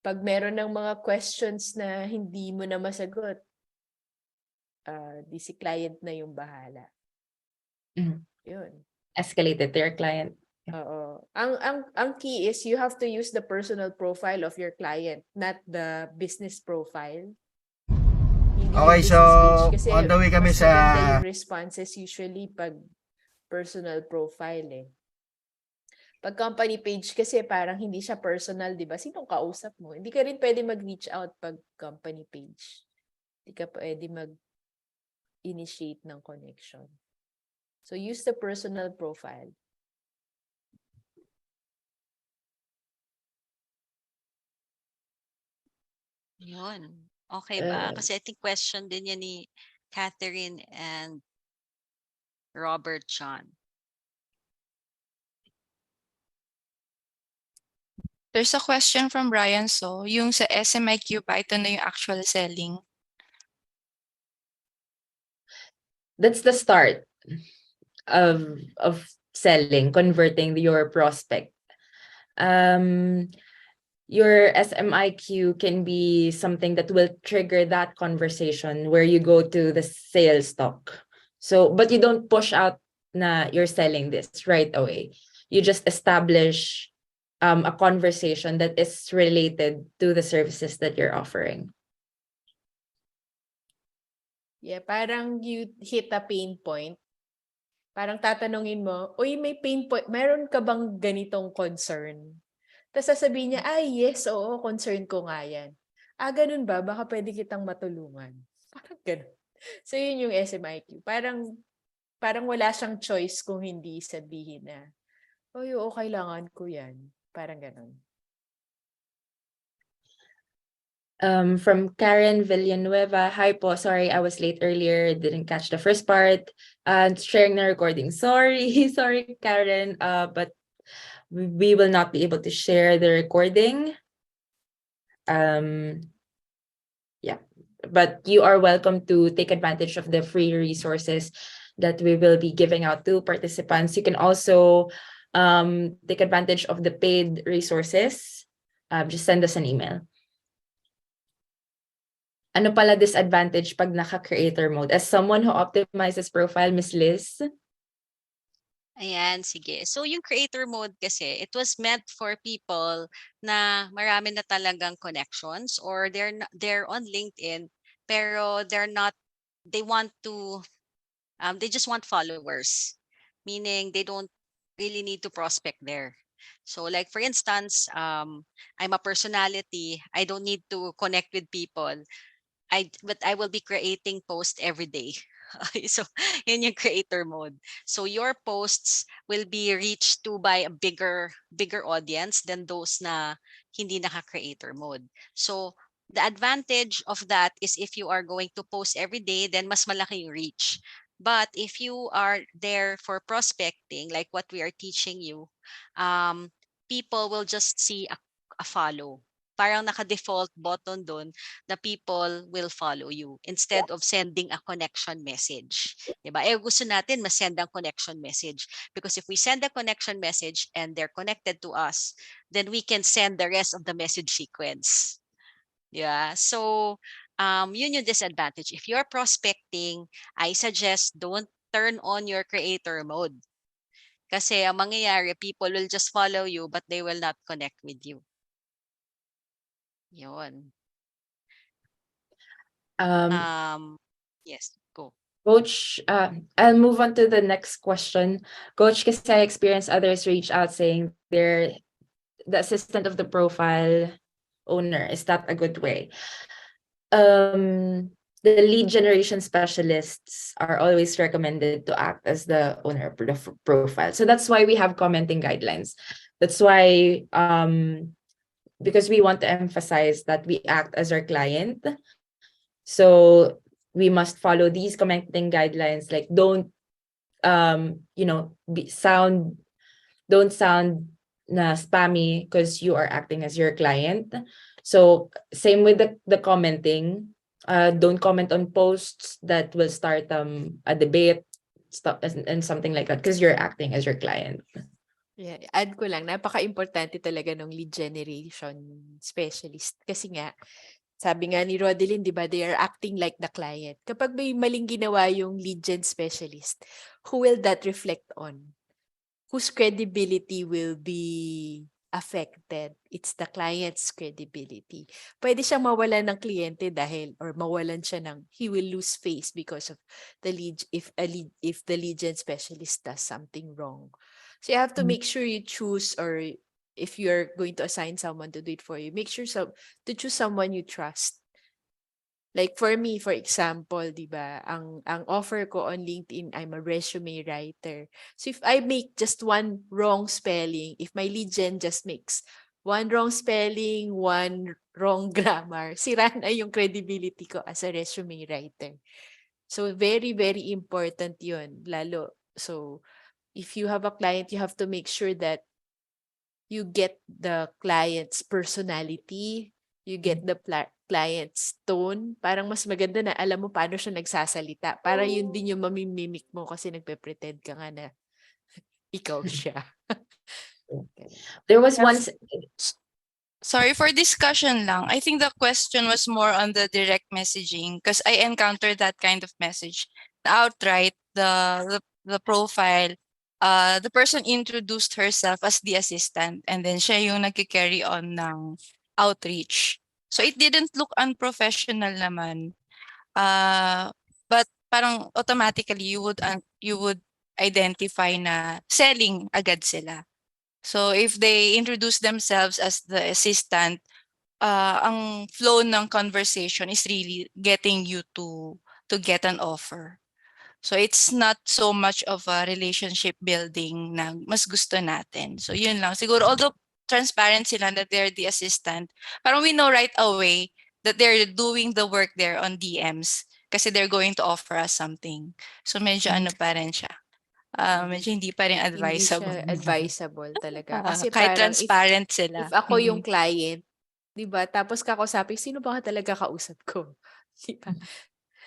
pag meron ng mga questions na hindi mo na masagot, di si client na yung bahala. Yun. Escalate it to your client. Oo. Ang key is you have to use the personal profile of your client, not the business profile. Hindi yung Okay, so business page. Kasi on the way kami mas maganda sa yung responses usually pag personal profile eh. Pag company page kasi parang hindi siya personal, di ba? Sinong kausap mo? Hindi ka rin pwede mag-reach out pag company page. Hindi ka pwede mag-initiate ng connection. So use the personal profile. Yun. Okay ba? Kasi I think question din yan ni Catherine and Robert John. There's a question from Brian So, yung sa SMIQ ba, ito na yung actual selling? That's the start of selling, converting your prospect. Your SMIQ can be something that will trigger that conversation where you go to the sales talk. So, but you don't push out na you're selling this right away. You just establish a conversation that is related to the services that you're offering. Yeah, parang you hit a pain point. Parang tatanungin mo, uy, may pain point, meron ka bang ganitong concern? Tapos sasabihin niya, ay yes, oo, concern ko nga yan. Ganun ba? Baka pwede kitang matulungan. Parang ganun. So yun yung SMIQ. Parang wala siyang choice kung hindi sabihin na, uy, oo, kailangan ko yan. Parang ganun. From Karen Villanueva, hi po, sorry I was late earlier, didn't catch the first part. Sharing the recording, sorry, sorry Karen, but we will not be able to share the recording. Yeah, but you are welcome to take advantage of the free resources that we will be giving out to participants. You can also take advantage of the paid resources. Just send us an email. Ano pala disadvantage pag naka-creator mode? As someone who optimizes profile, Miss Liz? Ayan, sige. So yung creator mode kasi, it was meant for people na marami na talagang connections or they're on LinkedIn pero they want to they just want followers. Meaning they don't really need to prospect there. So like for instance, I'm a personality, I don't need to connect with people. But I will be creating posts every day. Okay, so yun yung creator mode. So your posts will be reached to by a bigger audience than those na hindi naka-creator mode. So the advantage of that is if you are going to post every day, then mas malaki yung reach. But if you are there for prospecting, like what we are teaching you, people will just see a follow. Parang naka-default button doon na people will follow you instead of sending a connection message. Diba? Gusto natin ma-send ang connection message because if we send a connection message and they're connected to us, then we can send the rest of the message sequence. Yeah. So, yun yung disadvantage. If you're prospecting, I suggest don't turn on your creator mode. Kasi ang mangyayari, people will just follow you but they will not connect with you. Yun. Yes, go. Coach, I'll move on to the next question. Coach, kasi I experienced others reach out saying they're the assistant of the profile owner. Is that a good way? The lead generation specialists are always recommended to act as the owner of the profile. So that's why we have commenting guidelines. That's why, because we want to emphasize that we act as our client. So we must follow these commenting guidelines. Like don't don't sound na spammy because you are acting as your client. So same with the commenting. Don't comment on posts that will start a debate, stuff and something like that, because you're acting as your client. Yeah, add ko lang, napaka-importante talaga ng lead generation specialist. Kasi nga, sabi nga ni Rodeline, di ba, they are acting like the client. Kapag may maling ginawa yung lead gen specialist, who will that reflect on? Whose credibility will be affected? It's the client's credibility. Pwede siyang mawalan ng kliyente dahil, or mawalan siya ng, he will lose face because of the lead, if the lead gen specialist does something wrong. So you have to make sure you choose, or if you're going to assign someone to do it for you, make sure to choose someone you trust. Like for me, for example, 'di ba, ang offer ko on LinkedIn, I'm a resume writer. So if I make just one wrong spelling, if my lead gen just makes one wrong spelling, one wrong grammar, sira na yung credibility ko as a resume writer. So very, very important 'yun, lalo. So if you have a client, you have to make sure that you get the client's personality, you get the client's tone. Parang mas maganda na alam mo paano siya nagsasalita. Para yun din yung mamimimik mo kasi nagpe-pretend ka nga na ikaw siya. There was once Sorry for discussion lang. I think the question was more on the direct messaging because I encountered that kind of message. Outright, the profile, the person introduced herself as the assistant and then siya yung nagki-carry on ng outreach. So it didn't look unprofessional naman. But parang automatically you would identify na selling agad sila. So if they introduce themselves as the assistant, ang flow ng conversation is really getting you to get an offer. So it's not so much of a relationship building na mas gusto natin. So yun lang. Siguro although transparent sila that they're the assistant, parang we know right away that they're doing the work there on DMs kasi they're going to offer us something. So medyo ano pa rin siya. Medyo hindi pa rin Hindi advisable. siya advisable talaga. Kasi Kahit parang transparent if sila. ako yung client, 'di ba? Tapos kakausapin, sino ba talaga kausap ko? 'Di ba?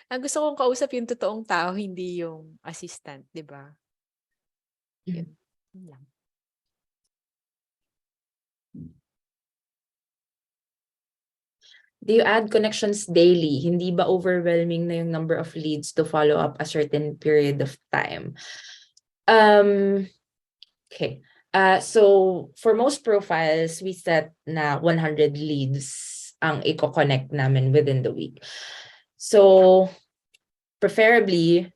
Ang gusto kong kausap yung totoong tao, hindi yung assistant, 'di ba? Yun. Yun lang. Do you add connections daily? Hindi ba overwhelming na yung number of leads to follow up a certain period of time? Okay. So for most profiles, we set na 100 leads ang i-connect namin within the week. So preferably,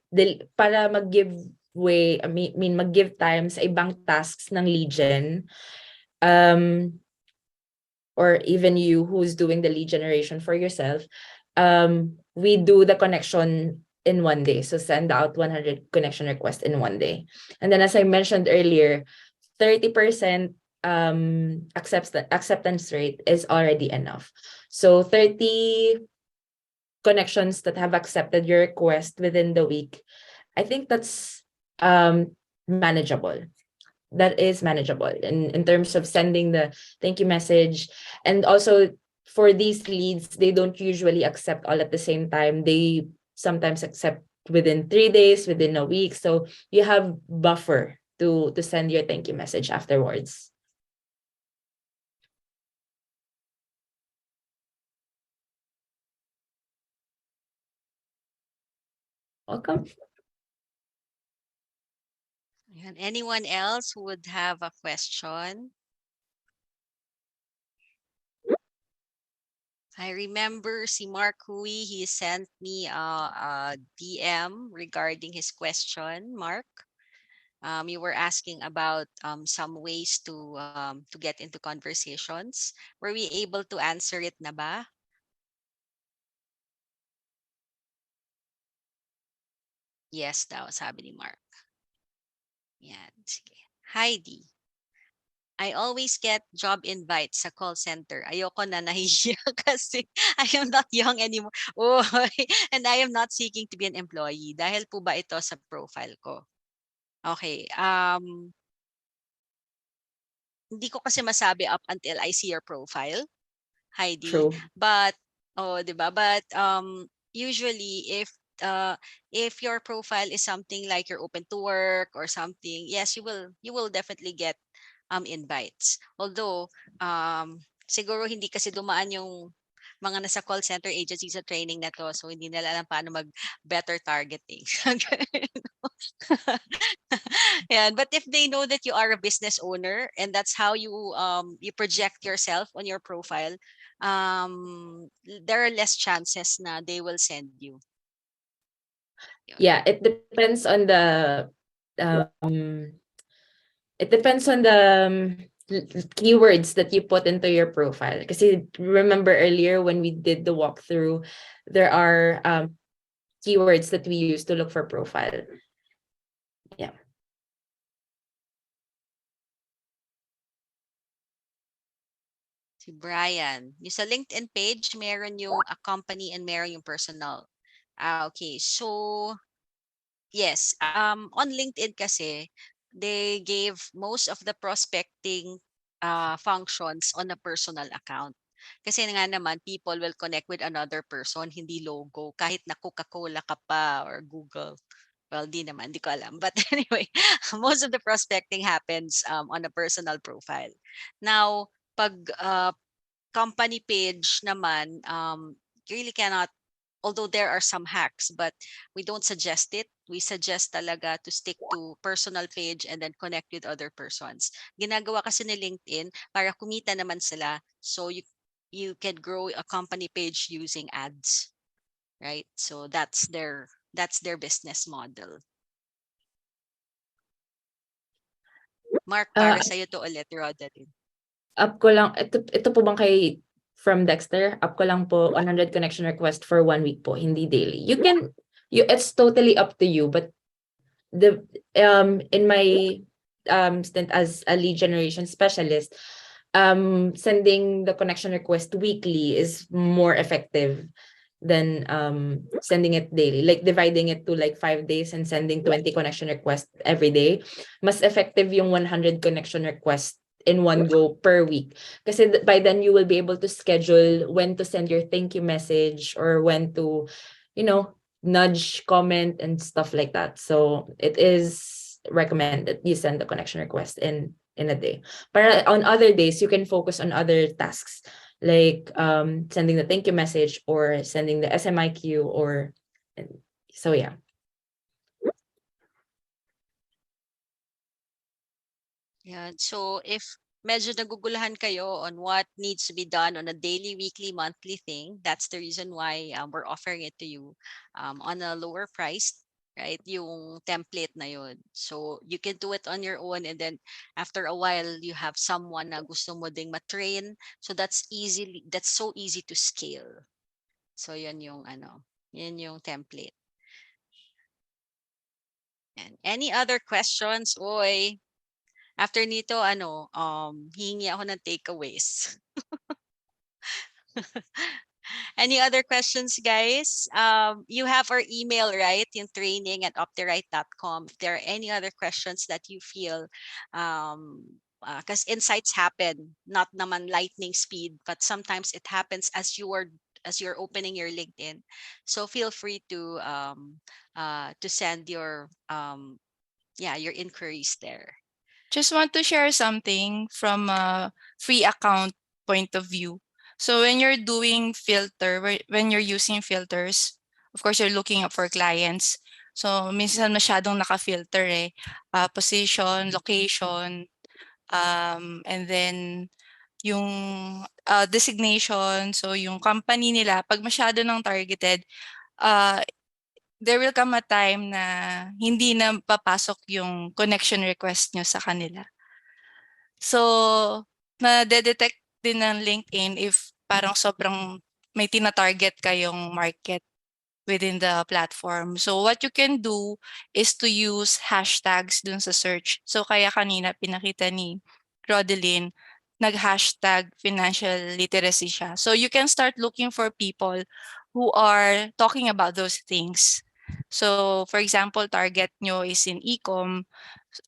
para mag-give way, mag-give time sa ibang tasks ng lead gen, or even you who's doing the lead generation for yourself, we do the connection in one day. So send out 100 connection requests in one day. And then as I mentioned earlier, 30% acceptance rate is already enough. So 30 connections that have accepted your request within the week, I think that's manageable. That is manageable in terms of sending the thank you message. And also for these leads, they don't usually accept all at the same time. They sometimes accept within 3 days, within a week. So you have buffer to send your thank you message afterwards. Welcome. Anyone else who would have a question? I remember si Mark Hui, he sent me a DM regarding his question, Mark. You were asking about some ways to get into conversations. Were we able to answer it na ba? Yes daw, sabi ni Mark. Yan, sige. Heidi. I always get job invites sa call center. Ayoko na, nahihiya kasi I am not young anymore. Oh, and I am not seeking to be an employee. Dahil po ba ito sa profile ko? Okay. Hindi ko kasi masabi up until I see your profile, Heidi. True. But Oh, 'di ba? But usually if your profile is something like you're open to work or something, yes, you will definitely get invites. Although siguro hindi kasi dumaan yung mga nasa call center agency sa training na to, so hindi nila alam paano mag better targeting. Yeah, but if they know that you are a business owner and that's how you project yourself on your profile, there are less chances na they will send you. Yun. Yeah, um it depends on the keywords that you put into your profile. Because remember earlier when we did the walkthrough, there are keywords that we use to look for profile. Yeah. Si Brian, yung sa LinkedIn page, meron yung a company and meron yung personal. Okay. So, yes, on LinkedIn kasi, they gave most of the prospecting functions on a personal account. Kasi nga naman, people will connect with another person, hindi logo. Kahit na Coca-Cola ka pa or Google. Well, di naman, di ko alam. But anyway, most of the prospecting happens on a personal profile. Now, pag company page naman, you really cannot, although there are some hacks, but we don't suggest it. We suggest talaga to stick to personal page and then connect with other persons. Ginagawa kasi ni LinkedIn para kumita naman sila. So you can grow a company page using ads, right? So that's their business model. Mark, para Uh, sa'yo to ulit, Rodeline. up ko lang, ito po bang kay from Dexter? Up ko lang po 100 connection request for 1 week po, hindi daily. It's totally up to you, but in my stint as a lead generation specialist, sending the connection request weekly is more effective than sending it daily, like dividing it to like 5 days and sending 20 connection requests every day. Mas effective yung 100 connection requests in one go per week, kasi by then you will be able to schedule when to send your thank you message or when to, nudge, comment, and stuff like that. So it is recommended you send the connection request in a day. But on other days, you can focus on other tasks, like sending the thank you message or sending the SMIQ so yeah. Yeah. So if medyo naguguluhan kayo on what needs to be done on a daily, weekly, monthly thing, that's the reason why we're offering it to you on a lower price, right? Yung template na yun. So you can do it on your own, and then after a while you have someone na gusto mo ding matrain. So that's so easy to scale. So yun yung template. And any other questions? Oy, after nito, hihingi ako ng takeaways. Any other questions, guys? You have our email, right? Yung training at optirite.com. If there are any other questions that you feel, because insights happen, not naman lightning speed, but sometimes it happens as you're opening your LinkedIn. So feel free to send your inquiries there. Just want to share something from a free account point of view. So when you're doing when you're using filters, of course, you're looking up for clients. So minsan masyadong naka-filter position, location, and then yung designation, so yung company nila, pag masyado ng targeted, uh, there will come a time na hindi na papasok yung connection request nyo sa kanila. So, na-detect din ng LinkedIn if parang sobrang may tina-target kayong market within the platform. So, what you can do is to use hashtags dun sa search. So, kaya kanina pinakita ni Rodeline, nag-hashtag financial literacy siya. So, you can start looking for people who are talking about those things. So, for example, target nyo is in e-com,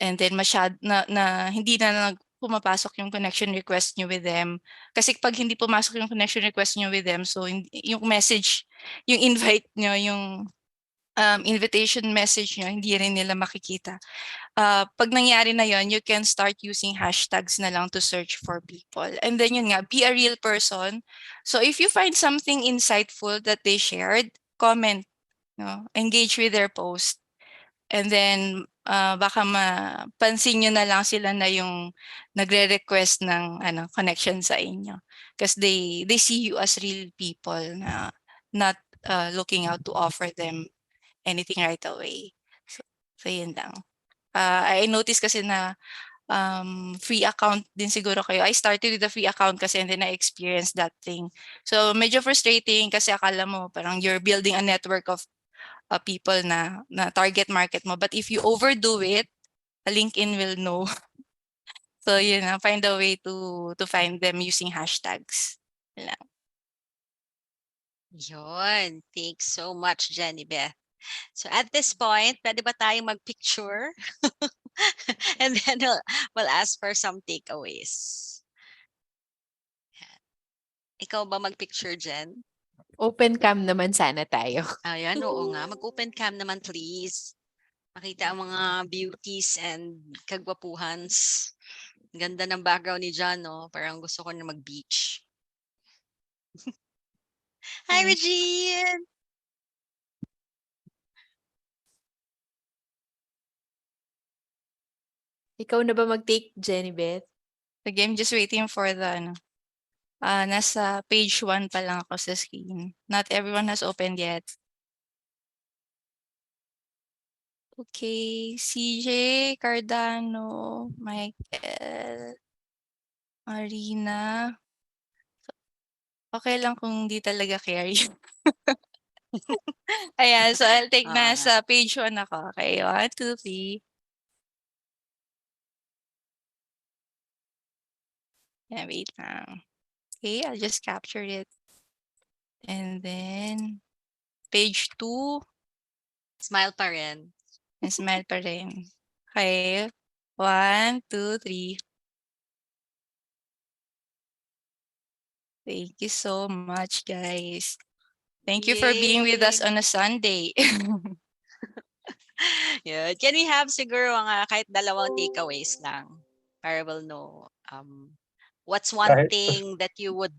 and then hindi na pumapasok yung connection request niyo with them. Kasi 'pag hindi pumasok yung connection request niyo with them, so yung message, yung invite niyo, yung, invitation message niyo hindi rin nila makikita. 'Pag nangyari na yon, you can start using hashtags na lang to search for people. And then yun nga, be a real person. So if you find something insightful that they shared, comment, no? Engage with their post. And then, baka mapansin niyo na lang sila na yung nagre-request ng ano, connection sa inyo. Because they see you as real people na not, looking out to offer them anything right away. So yun lang. I noticed kasi na, free account din siguro kayo. I started with a free account kasi and then I experienced that thing. So medyo frustrating kasi akala mo parang you're building a network of, people na target market mo. But if you overdo it, LinkedIn will know. So yun na, find a way to find them using hashtags. Yun lang. Yun. Thanks so much, Jenny Beth. So at this point, pwede ba tayong mag-picture? And then we'll ask for some takeaways. Yan. Ikaw ba mag-picture, Jen? Open cam naman sana tayo. Ayan, oo nga. Mag-open cam naman, please. Makita ang mga beauties and kagwapuhans. Ganda ng background ni John, no? Parang gusto ko na mag-beach. Hi, Regine! Ikaw na ba mag-take, Jenny Beth? Sige, I'm just waiting for the ano. Nasa page 1 pa lang ako sa screen. Not everyone has opened yet. Okay, CJ, Cardano, Michael, Marina. Okay lang kung di talaga carry. Ayan, so I'll take Oo nga. nasa page 1 ako. Okay, 1, 2, 3. Yeah, wait lang. Okay, I'll just capture it. And then, page 2, Smile pa rin. smile pa rin. Okay, 1, 2, 3. Thank you so much, guys. Thank you for being with us Yay! on a Sunday. Yun. Can we have siguro mga kahit dalawang takeaways lang para we'll know what's one Kahit, thing that you would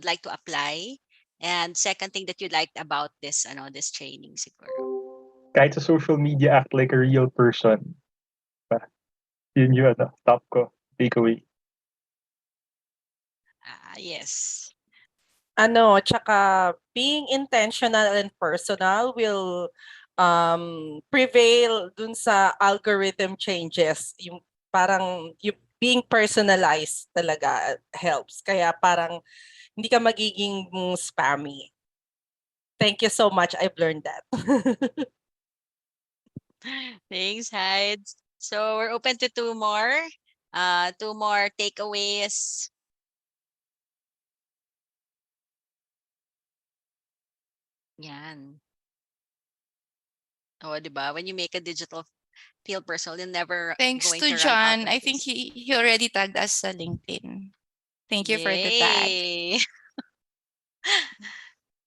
like to apply, and second thing that you liked about this this training siguro. kahit sa social media, act like a real person. Yun yung top ko, takeaway. Yes. Tsaka being intentional and personal will prevail dun sa algorithm changes. Yung parang yung being personalized talaga helps. Kaya parang hindi ka magiging spammy. Thank you so much. I've learned that. Thanks, Hides. So we're open to two more takeaways. Yan. Oh, 'di ba? When you make a digital feel personal, you're never Thanks going to to run out John. of I think this. he already tagged us sa LinkedIn. Thank you for the tag. Yay!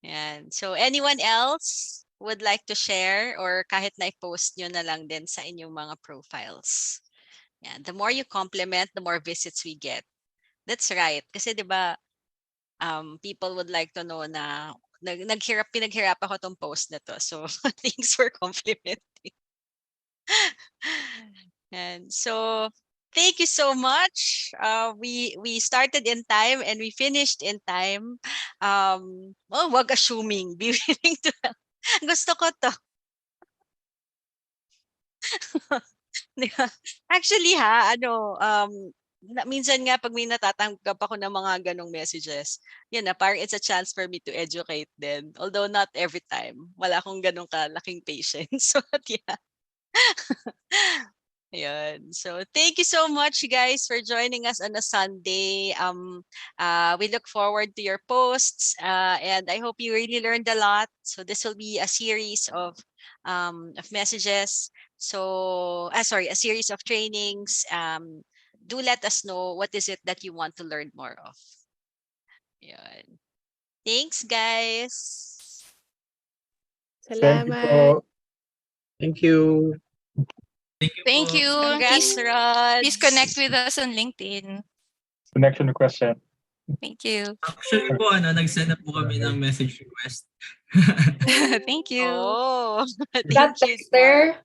Yan. So anyone else would like to share, or kahit na i-post nyo na lang din sa inyong mga profiles. Yan. The more you compliment, the more visits we get. That's right. Kasi 'di ba, people would like to know na pinaghirap ako tong post na to. So thanks for complimenting. And so thank you so much. We started in time and we finished in time. Wag assuming. Be willing to help. Gusto ko to. Di ba? Actually minsan nga pag may natatanggap ako ng mga ganong messages, yun na, parang it's a chance for me to educate them. Although not every time. Wala akong ganong kalaking patience. So, yeah. Ayan. So thank you so much, guys, for joining us on a Sunday. We look forward to your posts, and I hope you really learned a lot. So this will be a series of messages. So, sorry, a series of trainings. do let us know what is it that you want to learn more of. Yun. Thanks, guys. Thank you Salamat. po. Thank you. Thank you. Congrats, Please connect Rods. with us on LinkedIn. Connection request yan. Thank you. Actually po, nag-send na po kami ng message request. Thank you. Oh, That thank you. texter,